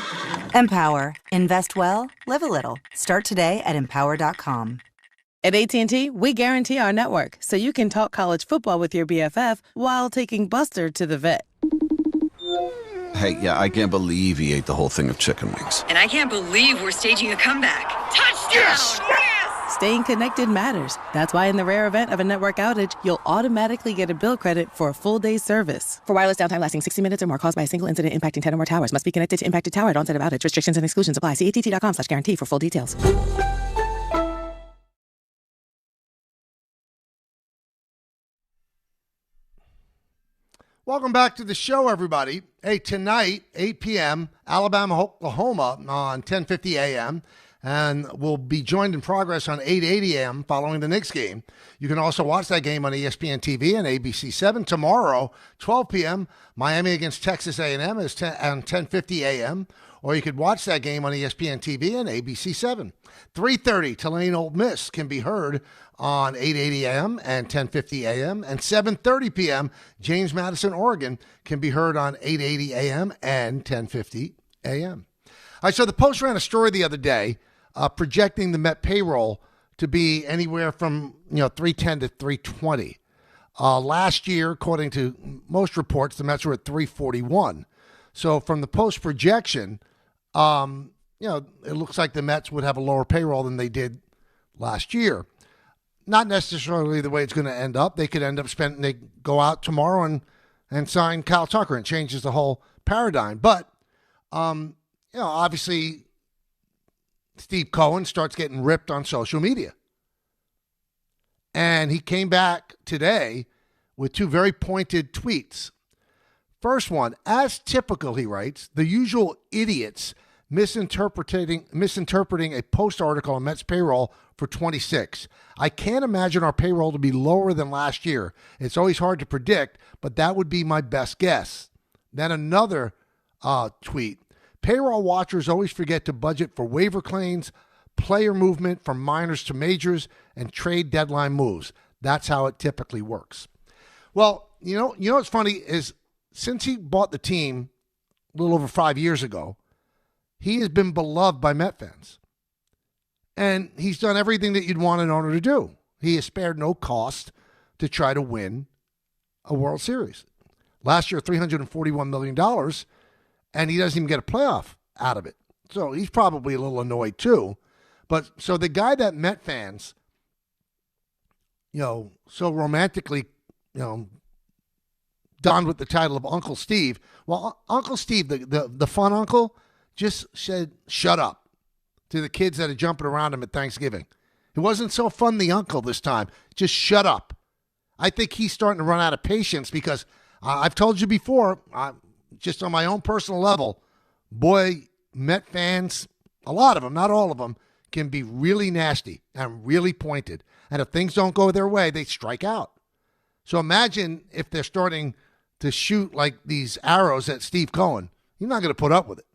S18: Empower. Invest well, live a little. Start today at empower.com.
S19: At AT&T, we guarantee our network so you can talk college football with your BFF while taking Buster to the vet.
S20: Hey, yeah, I can't believe he ate the whole thing of chicken wings.
S21: And I can't believe we're staging a comeback. Touchdown!
S19: Yes! Staying connected matters. That's why in the rare event of a network outage, you'll automatically get a bill credit for a full day's service. For wireless downtime lasting 60 minutes or more caused by a single incident impacting 10 or more towers, must be connected to impacted tower at onset of outage. Restrictions and exclusions apply. See att.com/guarantee for full details.
S1: Welcome back to the show, everybody. Hey, tonight, 8 p.m., Alabama, Oklahoma on 10:50 a.m., and we'll be joined in progress on 8:80 a.m. following the Knicks game. You can also watch that game on ESPN TV and ABC7. Tomorrow, 12 p.m., Miami against Texas A&M is on 10:50 a.m., or you could watch that game on ESPN TV and ABC7. 3:30, Tulane Ole Miss can be heard on 8:80 a.m. and 10:50 a.m. and 7:30 p.m. James Madison, Oregon can be heard on 8:80 a.m. and 10:50 a.m. All right, so the Post ran a story the other day projecting the Met payroll to be anywhere from 310 to 320. Last year, according to most reports, the Mets were at 341. So from the Post projection, it looks like the Mets would have a lower payroll than they did last year. Not necessarily the way it's going to end up. They could end up they go out tomorrow and sign Kyle Tucker, and changes the whole paradigm. But, obviously Steve Cohen starts getting ripped on social media. And he came back today with two very pointed tweets. First one, as typical, he writes, the usual idiots misinterpreting a post article on Mets payroll for 26. I can't imagine our payroll to be lower than last year. It's always hard to predict, but that would be my best guess. Then another tweet. Payroll watchers always forget to budget for waiver claims, player movement from minors to majors, and trade deadline moves. That's how it typically works. Well, you know what's funny is since he bought the team a little over 5 years ago, he has been beloved by Met fans. And he's done everything that you'd want an owner to do. He has spared no cost to try to win a World Series. Last year, $341 million, and he doesn't even get a playoff out of it. So he's probably a little annoyed too. But so the guy that Met fans, so romantically, donned with the title of Uncle Steve. Well, Uncle Steve, the fun uncle, just said, shut up to the kids that are jumping around him at Thanksgiving. It wasn't so fun, the uncle, this time. Just shut up. I think he's starting to run out of patience because I've told you before, just on my own personal level, boy, Met fans, a lot of them, not all of them, can be really nasty and really pointed. And if things don't go their way, they strike out. So imagine if they're starting to shoot like these arrows at Steve Cohen. You're not going to put up with it.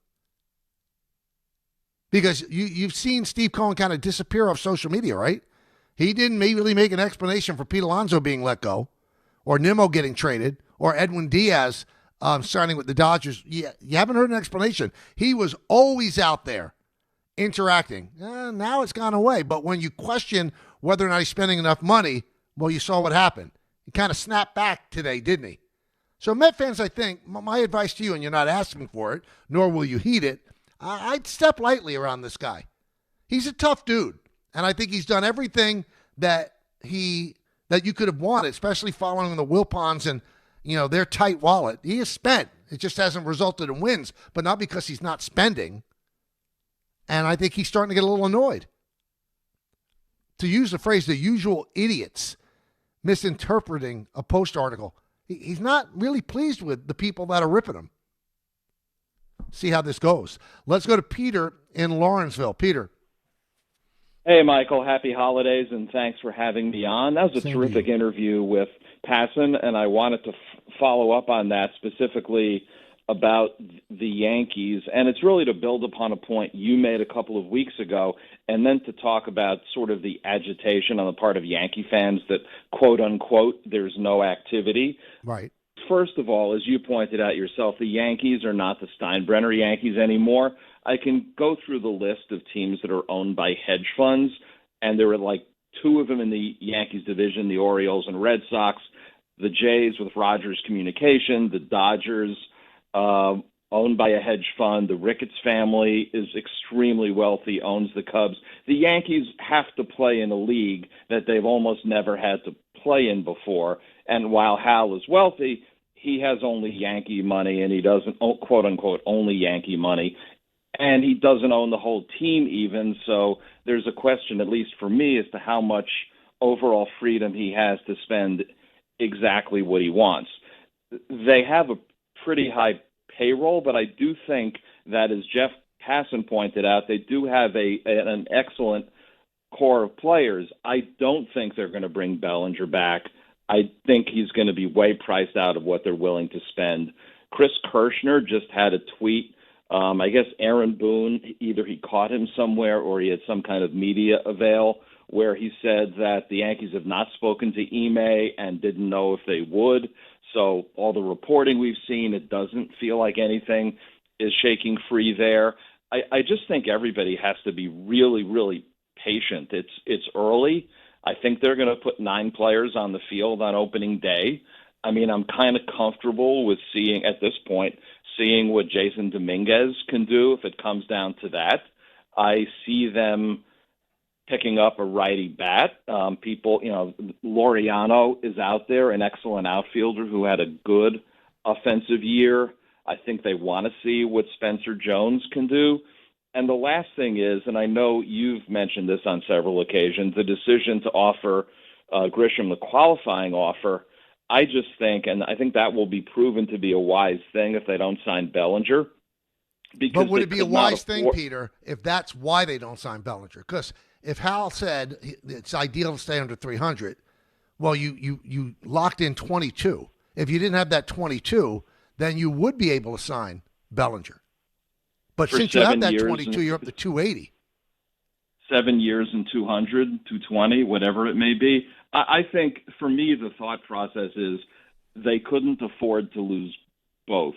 S1: Because you've seen Steve Cohen kind of disappear off social media, right? He didn't really make an explanation for Pete Alonso being let go, or Nimmo getting traded, or Edwin Diaz signing with the Dodgers. You haven't heard an explanation. He was always out there interacting. Now it's gone away. But when you question whether or not he's spending enough money, well, you saw what happened. He kind of snapped back today, didn't he? So Met fans, I think, my advice to you, and you're not asking for it, nor will you heed it, I'd step lightly around this guy. He's a tough dude, and I think he's done everything that you could have wanted, especially following the Wilpons and their tight wallet. He has spent. It just hasn't resulted in wins, but not because he's not spending. And I think he's starting to get a little annoyed. To use the phrase, the usual idiots misinterpreting a post article, he's not really pleased with the people that are ripping him. See how this goes. Let's go to Peter in Lawrenceville. Peter.
S2: Hey, Michael. Happy holidays, and thanks for having me on. That was a terrific interview with Passan, and I wanted to follow up on that specifically about the Yankees. And it's really to build upon a point you made a couple of weeks ago, and then to talk about sort of the agitation on the part of Yankee fans that, quote unquote, there's no activity.
S1: Right.
S2: First of all, as you pointed out yourself, the Yankees are not the Steinbrenner Yankees anymore. I can go through the list of teams that are owned by hedge funds, and there were like two of them in the Yankees division, the Orioles and Red Sox, the Jays with Rogers Communication, the Dodgers, owned by a hedge fund. The Ricketts family is extremely wealthy, owns the Cubs. The Yankees have to play in a league that they've almost never had to play in before. And while Hal is wealthy, he has only Yankee money, and he doesn't, quote unquote, only Yankee money. And he doesn't own the whole team even. So there's a question, at least for me, as to how much overall freedom he has to spend exactly what he wants. They have a pretty high payroll, but I do think that, as Jeff Passan pointed out, they do have an excellent core of players. I don't think they're going to bring Bellinger back. I think he's going to be way priced out of what they're willing to spend. Chris Kirshner just had a tweet. I guess Aaron Boone, either he caught him somewhere or he had some kind of media avail where he said that the Yankees have not spoken to Ime and didn't know if they would. So all the reporting we've seen, it doesn't feel like anything is shaking free there. I just think everybody has to be really, really patient. It's early. I think they're going to put 9 players on the field on opening day. I mean, I'm kind of comfortable with seeing what Jason Dominguez can do if it comes down to that. I see them picking up a righty bat. Laureano is out there, an excellent outfielder who had a good offensive year. I think they want to see what Spencer Jones can do. And the last thing is, and I know you've mentioned this on several occasions, the decision to offer Grisham the qualifying offer. I just think, and I think that will be proven to be a wise thing if they don't sign Bellinger.
S1: But would it be a wise thing, Peter, if that's why they don't sign Bellinger? Because if Hal said it's ideal to stay under 300, well, you locked in 22. If you didn't have that 22, then you would be able to sign Bellinger. But since you have that 22, you're up to 280.
S2: 7 years and 200, 220, whatever it may be. I think, for me, the thought process is they couldn't afford to lose both.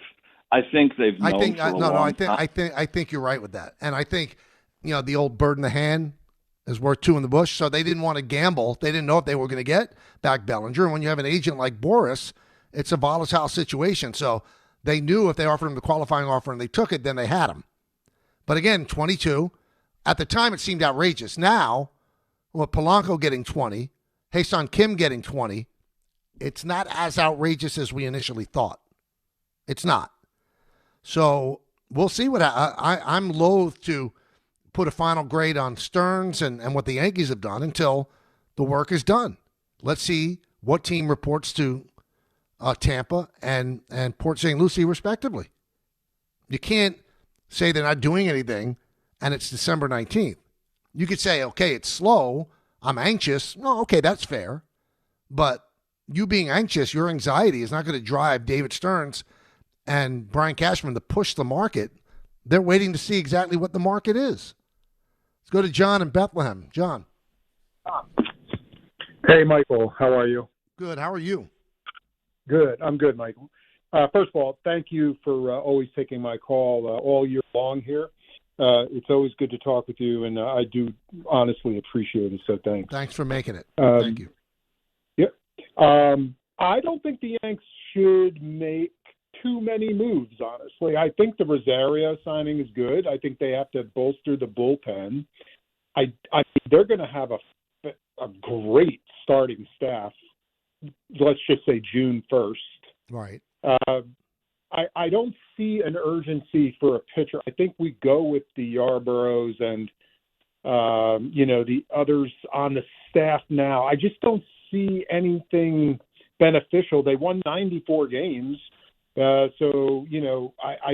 S2: I think they've known for a long time.
S1: I think you're right with that. And I think, the old bird in the hand is worth two in the bush, so they didn't want to gamble. They didn't know if they were going to get back Bellinger. And when you have an agent like Boris, it's a volatile situation. So they knew if they offered him the qualifying offer and they took it, then they had him. But again, 22. At the time, it seemed outrageous. Now, with Polanco getting 20, Hae-Sun Kim getting 20, it's not as outrageous as we initially thought. It's not. So we'll see what I'm loath to put a final grade on Stearns and what the Yankees have done until the work is done. Let's see what team reports to Tampa and Port St. Lucie, respectively. You can't say they're not doing anything and it's December 19th. You could say, okay, it's slow. I'm anxious. No, okay, that's fair. But you being anxious, your anxiety is not going to drive David Stearns and Brian Cashman to push the market. They're waiting to see exactly what the market is. Let's go to John in Bethlehem. John.
S3: Hey, Michael. How are you?
S1: Good. How are you?
S3: Good. I'm good, Michael. First of all, thank you for always taking my call all year long here. It's always good to talk with you, and I do honestly appreciate it, so thanks.
S1: Thanks for making it. Thank you.
S3: Yep. I don't think the Yanks should make too many moves, honestly. I think the Rosario signing is good. I think they have to bolster the bullpen. They're going to have a great starting staff, let's just say June 1st.
S1: Right.
S3: I don't see an urgency for a pitcher. I think we go with the Yarboroughs and, the others on the staff now. I just don't see anything beneficial. They won 94 games. I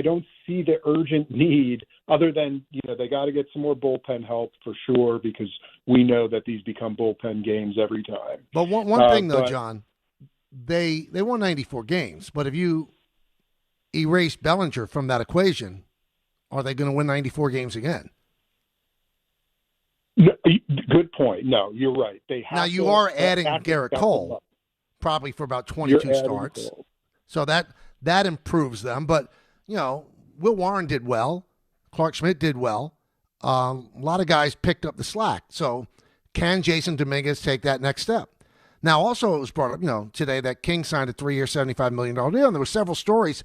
S3: don't see the urgent need other than, they got to get some more bullpen help for sure, because we know that these become bullpen games every time.
S1: But one thing, though, John, they won 94 games, but if you erase Bellinger from that equation, are they going to win 94 games again?
S3: Good point. No, you're right.
S1: Now, you are adding Garrett Cole, probably for about 22 starts. Cole. So that improves them. But, Will Warren did well. Clark Schmidt did well. A lot of guys picked up the slack. So can Jason Dominguez take that next step? Now, also, it was brought up, today that King signed a 3-year, $75 million deal. And there were several stories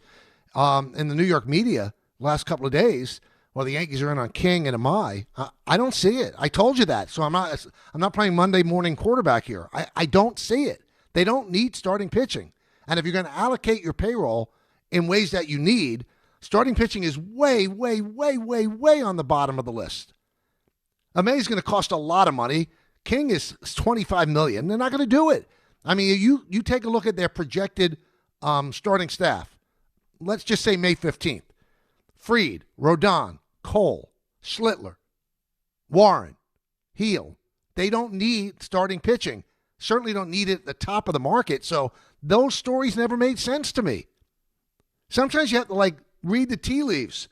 S1: in the New York media last couple of days while the Yankees are in on King and Amai. I don't see it. I told you that. So I'm not playing Monday morning quarterback here. I don't see it. They don't need starting pitching. And if you're going to allocate your payroll in ways that you need, starting pitching is way, way, way, way, way on the bottom of the list. Amai is going to cost a lot of money. King is $25 million. They're not going to do it. I mean, you take a look at their projected starting staff. Let's just say May 15th. Fried, Rodon, Cole, Schlittler, Warren, Heel. They don't need starting pitching. Certainly don't need it at the top of the market. So those stories never made sense to me. Sometimes you have to read the tea leaves.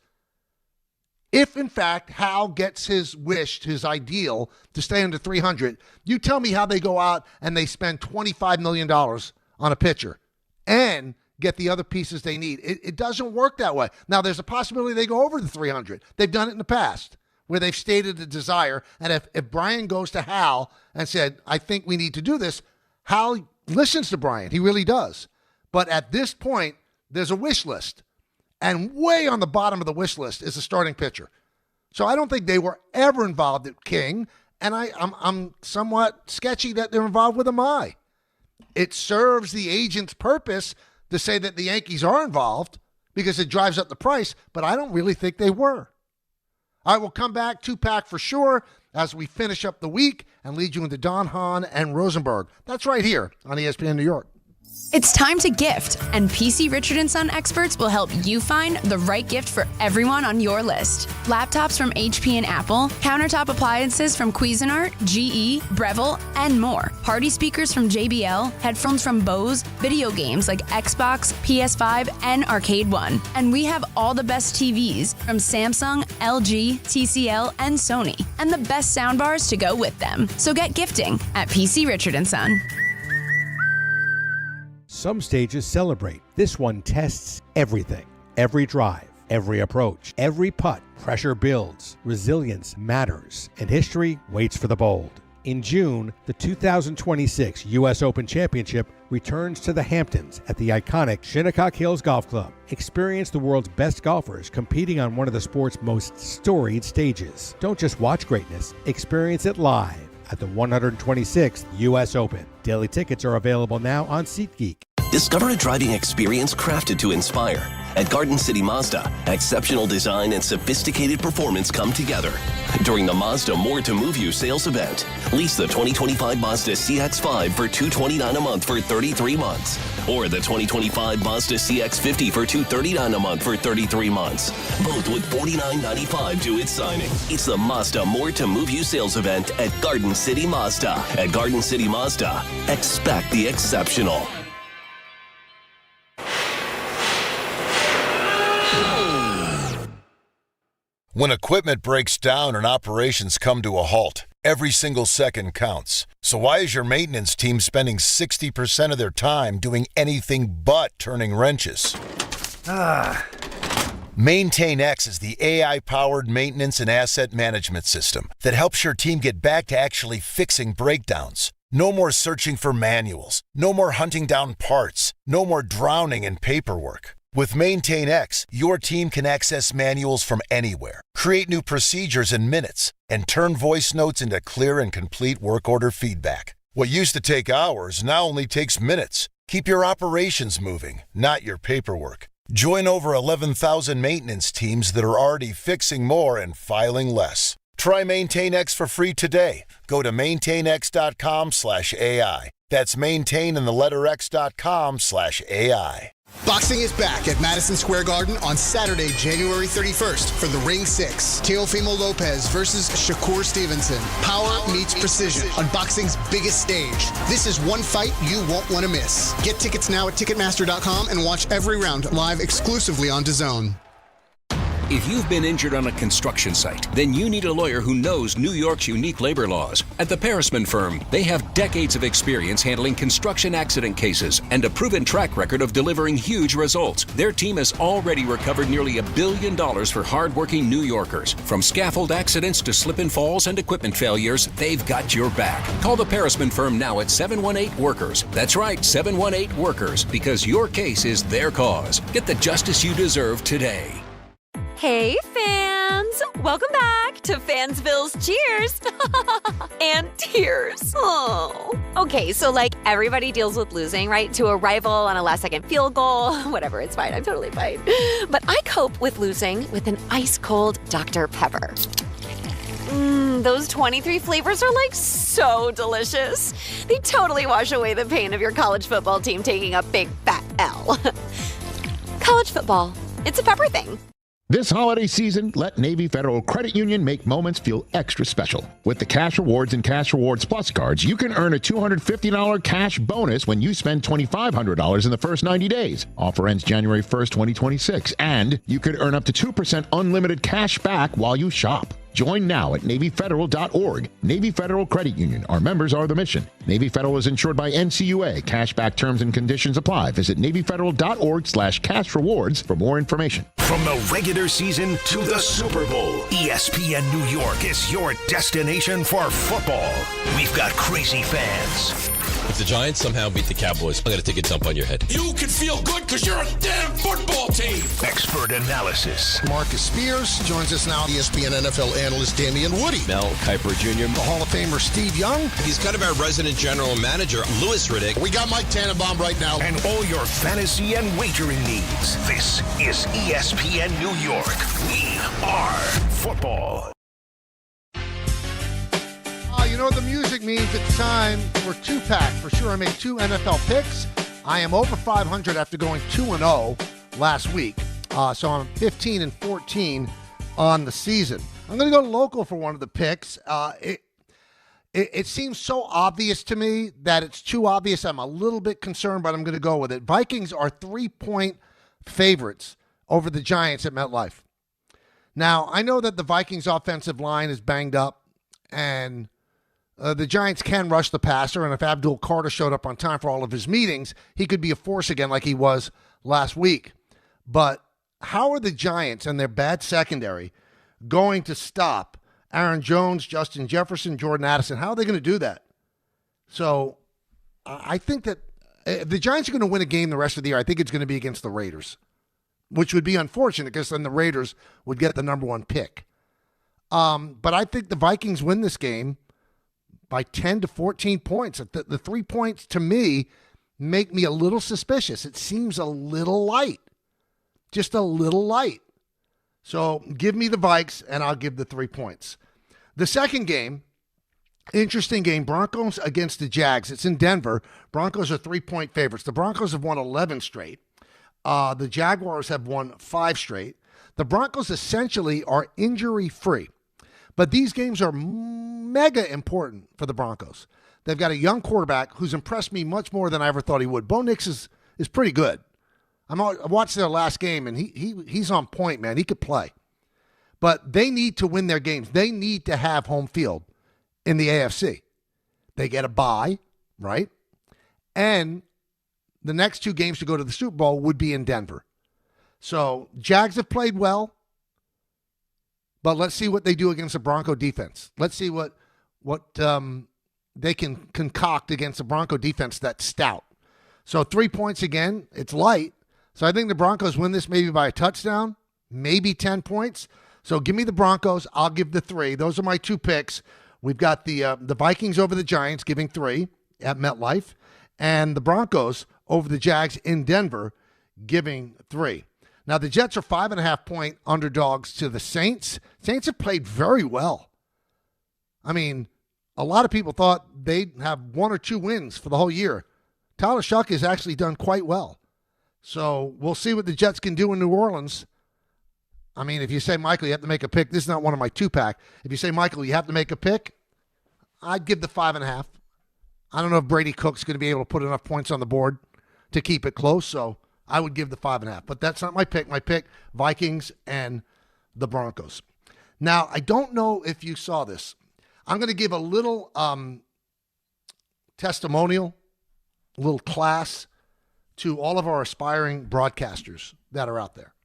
S1: If, in fact, Hal gets his wish, his ideal, to stay under 300, you tell me how they go out and they spend $25 million on a pitcher and get the other pieces they need. It doesn't work that way. Now, there's a possibility they go over the 300. They've done it in the past where they've stated a desire. And if Brian goes to Hal and said, I think we need to do this, Hal listens to Brian. He really does. But at this point, there's a wish list. And way on the bottom of the wish list is a starting pitcher. So I don't think they were ever involved at King. And I'm somewhat sketchy that they're involved with Amai. It serves the agent's purpose to say that the Yankees are involved because it drives up the price, but I don't really think they were. All right, we'll come back, 2-pack for sure, as we finish up the week and lead you into Don, Hahn, and Rosenberg. That's right here on ESPN New York.
S4: It's time to gift, and PC Richard & Son experts will help you find the right gift for everyone on your list. Laptops from HP and Apple, countertop appliances from Cuisinart, GE, Breville, and more. Party speakers from JBL, headphones from Bose, video games like Xbox, PS5, and Arcade One. And we have all the best TVs from Samsung, LG, TCL, and Sony, and the best soundbars to go with them. So get gifting at PC Richard & Son.
S5: Some stages celebrate. This one tests everything. Every drive, every approach, every putt. Pressure builds. Resilience matters. And history waits for the bold. In June, the 2026 U.S. Open Championship returns to the Hamptons at the iconic Shinnecock Hills Golf Club. Experience the world's best golfers competing on one of the sport's most storied stages. Don't just watch greatness, experience it live at the 126th U.S. Open. Daily tickets are available now on SeatGeek.
S15: Discover a driving experience crafted to inspire. At Garden City Mazda, exceptional design and sophisticated performance come together. During the Mazda More to Move You sales event, lease the 2025 Mazda CX-5 for $229 a month for 33 months. Or the 2025 Mazda CX-50 for $239 a month for 33 months. Both with $49.95 to its signing. It's the Mazda More to Move You sales event at Garden City Mazda. At Garden City Mazda, expect the exceptional.
S23: When equipment breaks down and operations come to a halt, every single second counts. So why is your maintenance team spending 60% of their time doing anything but turning wrenches? MaintainX is the AI-powered maintenance and asset management system that helps your team get back to actually fixing breakdowns. No more searching for manuals. No more hunting down parts. No more drowning in paperwork. With MaintainX, your team can access manuals from anywhere, create new procedures in minutes, and turn voice notes into clear and complete work order feedback. What used to take hours now only takes minutes. Keep your operations moving, not your paperwork. Join over 11,000 maintenance teams that are already fixing more and filing less. Try MaintainX for free today. Go to maintainx.com/AI. That's maintain and the letter x.com/AI.
S6: Boxing is back at Madison Square Garden on Saturday, January 31st for the Ring 6. Teofimo Lopez versus Shakur Stevenson. Power meets precision on boxing's biggest stage. This is one fight you won't want to miss. Get tickets now at Ticketmaster.com and watch every round live exclusively on DAZN.
S24: If you've been injured on a construction site, then you need a lawyer who knows New York's unique labor laws. At the Parisman Firm, they have decades of experience handling construction accident cases and a proven track record of delivering huge results. Their team has already recovered nearly $1 billion for hardworking New Yorkers. From scaffold accidents to slip and falls and equipment failures, they've got your back. Call the Parisman Firm now at 718-WORKERS. That's right, 718-WORKERS, because your case is their cause. Get the justice you deserve today.
S12: Hey, fans! Welcome back to Fansville's Cheers and Tears. Oh. Okay, so like everybody deals with losing, right? To a rival on a last-second field goal. Whatever, it's fine. I'm totally fine. But I cope with losing with an ice-cold Dr. Pepper. Those 23 flavors are like so delicious. They totally wash away the pain of your college football team taking a big fat L. College football, it's a pepper thing.
S26: This holiday season, let Navy Federal Credit Union make moments feel extra special. With the Cash Rewards and Cash Rewards Plus cards, you can earn a $250 cash bonus when you spend $2,500 in the first 90 days. Offer ends January 1st, 2026, and you could earn up to 2% unlimited cash back while you shop. Join now at NavyFederal.org. Navy Federal Credit Union. Our members are the mission. Navy Federal is insured by NCUA. Cashback terms and conditions apply. Visit NavyFederal.org/cash rewards for more information.
S8: From the regular season to the Super Bowl, ESPN New York is your destination for football. We've got crazy fans.
S27: If the Giants somehow beat the Cowboys, I'm going to take a dump on your head.
S8: You can feel good because you're a damn football team. Expert analysis.
S1: Marcus Spears joins us now. ESPN NFL analyst Damian Woody.
S27: Mel Kiper Jr.
S1: The Hall of Famer Steve Young.
S27: He's kind of our resident general manager, Louis Riddick.
S1: We got Mike Tannenbaum right now.
S8: And all your fantasy and wagering needs. This is ESPN New York. We are football.
S1: you know what the music means. It's time for two-pack. For sure, I made 2 NFL picks. I am over 500 after going 2-0 last week. So I'm 15-14 on the season. I'm going to go local for one of the picks. It seems so obvious to me that it's too obvious. I'm a little bit concerned, but I'm going to go with it. Vikings are 3-point favorites over the Giants at MetLife. Now, I know that the Vikings offensive line is banged up, and the Giants can rush the passer, and if Abdul Carter showed up on time for all of his meetings, he could be a force again like he was last week. But how are the Giants and their bad secondary going to stop Aaron Jones, Justin Jefferson, Jordan Addison? How are they going to do that? So I think that if the Giants are going to win a game the rest of the year, I think it's going to be against the Raiders, which would be unfortunate because then the Raiders would get the number 1 pick. But I think the Vikings win this game by 10 to 14 points. The 3 points, to me, make me a little suspicious. It seems a little light. Just a little light. So give me the Vikes, and I'll give the 3 points. The second game, interesting game, Broncos against the Jags. It's in Denver. Broncos are 3-point favorites. The Broncos have won 11 straight. The Jaguars have won 5 straight. The Broncos essentially are injury-free. But these games are mega important for the Broncos. They've got a young quarterback who's impressed me much more than I ever thought he would. Bo Nix is pretty good. I watched their last game, and he's on point, man. He could play. But they need to win their games. They need to have home field in the AFC. They get a bye, right? And the next 2 games to go to the Super Bowl would be in Denver. So Jags have played well, but let's see what they do against the Bronco defense. Let's see what they can concoct against the Bronco defense that's stout. So 3 points again. It's light. So I think the Broncos win this maybe by a touchdown, maybe 10 points. So give me the Broncos. I'll give the 3. Those are my 2 picks. We've got the Vikings over the Giants giving 3 at MetLife, and the Broncos over the Jags in Denver giving 3. Now, the Jets are 5.5-point underdogs to the Saints. Saints have played very well. I mean, a lot of people thought they'd have 1 or 2 wins for the whole year. Tyler Shuck has actually done quite well. So we'll see what the Jets can do in New Orleans. I mean, if you say, Michael, you have to make a pick, this is not one of my 2-pack. If you say, Michael, you have to make a pick, I'd give the 5.5. I don't know if Brady Cook's going to be able to put enough points on the board to keep it close, so I would give the 5.5. But that's not my pick. My pick, Vikings and the Broncos. Now, I don't know if you saw this. I'm going to give a little testimonial, a little class to all of our aspiring broadcasters that are out there,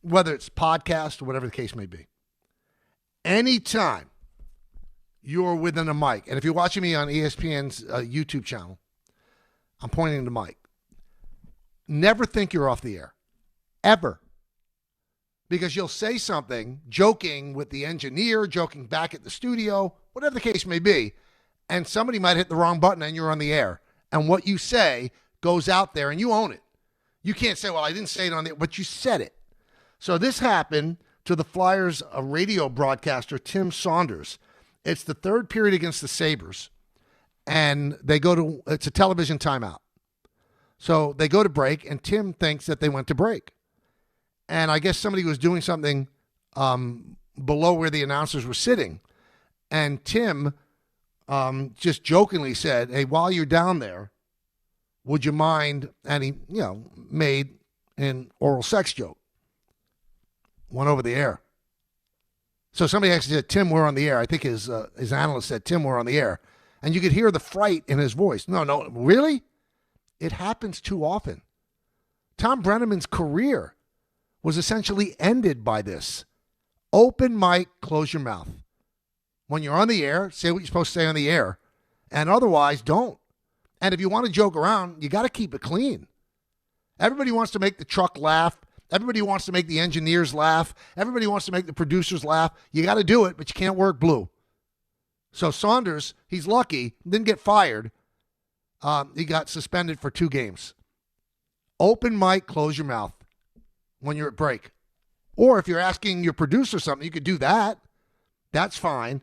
S1: whether it's podcast or whatever the case may be. Anytime you're within a mic, and if you're watching me on ESPN's YouTube channel, I'm pointing to Mike. Never think you're off the air, ever. Because you'll say something, joking with the engineer, joking back at the studio, whatever the case may be, and somebody might hit the wrong button and you're on the air. And what you say goes out there and you own it. You can't say, well, I didn't say it on the air, but you said it. So this happened to the Flyers radio broadcaster, Tim Saunders. It's the 3rd period against the Sabres, and it's a television timeout. So they go to break, and Tim thinks that they went to break. And I guess somebody was doing something below where the announcers were sitting. And Tim just jokingly said, hey, while you're down there, would you mind? And he, made an oral sex joke. Went over the air. So somebody actually said, Tim, we're on the air. I think his analyst said, Tim, we're on the air. And you could hear the fright in his voice. No, really? It happens too often. Tom Brenneman's career was essentially ended by this. Open mic, close your mouth. When you're on the air, say what you're supposed to say on the air. And otherwise, don't. And if you want to joke around, you got to keep it clean. Everybody wants to make the truck laugh. Everybody wants to make the engineers laugh. Everybody wants to make the producers laugh. You got to do it, but you can't work blue. So Saunders, he's lucky, didn't get fired. He got suspended for 2 games. Open mic, close your mouth when you're at break. Or if you're asking your producer something, you could do that. That's fine.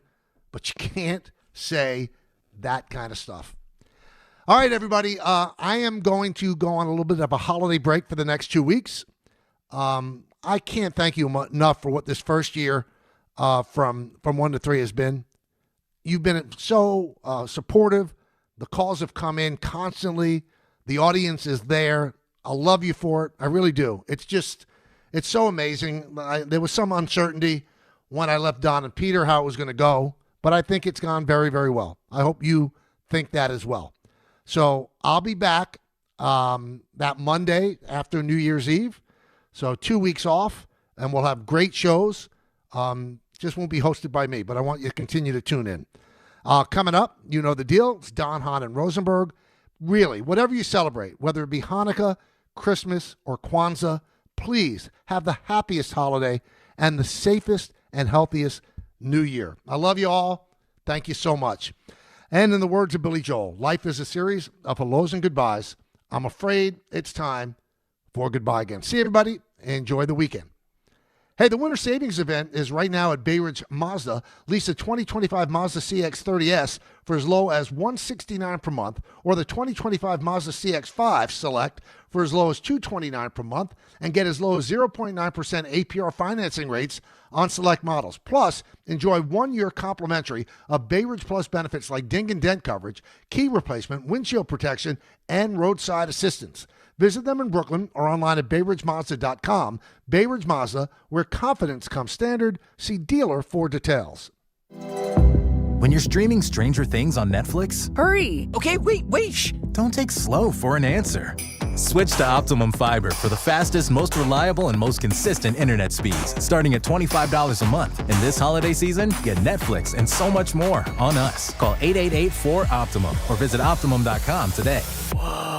S1: But you can't say that kind of stuff. All right, everybody. I am going to go on a little bit of a holiday break for the next 2 weeks. I can't thank you enough for what this first year from 1 to 3 has been. You've been so supportive. The calls have come in constantly. The audience is there. I love you for it. I really do. It's so amazing. There was some uncertainty when I left Don and Peter how it was going to go, but I think it's gone very, very well. I hope you think that as well. So I'll be back that Monday after New Year's Eve. So 2 weeks off, and we'll have great shows. Just won't be hosted by me, but I want you to continue to tune in. Coming up, you know the deal. It's Don, Hahn, and Rosenberg. Really, whatever you celebrate, whether it be Hanukkah, Christmas, or Kwanzaa, please have the happiest holiday and the safest and healthiest New Year. I love you all. Thank you so much. And in the words of Billy Joel, life is a series of hellos and goodbyes. I'm afraid it's time for goodbye again. See everybody. Enjoy the weekend. Hey, the Winter Savings event is right now at Bay Ridge Mazda. Lease a 2025 Mazda CX-30S for as low as $169 per month, or the 2025 Mazda CX-5 Select for as low as $229 per month, and get as low as 0.9% APR financing rates on select models. Plus, enjoy 1 year complimentary of Bay Ridge Plus benefits like ding and dent coverage, key replacement, windshield protection, and roadside assistance. Visit them in Brooklyn or online at BayRidgeMazda.com. Bay Ridge Mazda, where confidence comes standard. See dealer for details.
S7: When you're streaming Stranger Things on Netflix, hurry! Okay, wait! Don't take slow for an answer. Switch to Optimum Fiber for the fastest, most reliable, and most consistent internet speeds, starting at $25 a month. And this holiday season, get Netflix and so much more on us. Call 888-4OPTIMUM or visit Optimum.com today. Whoa.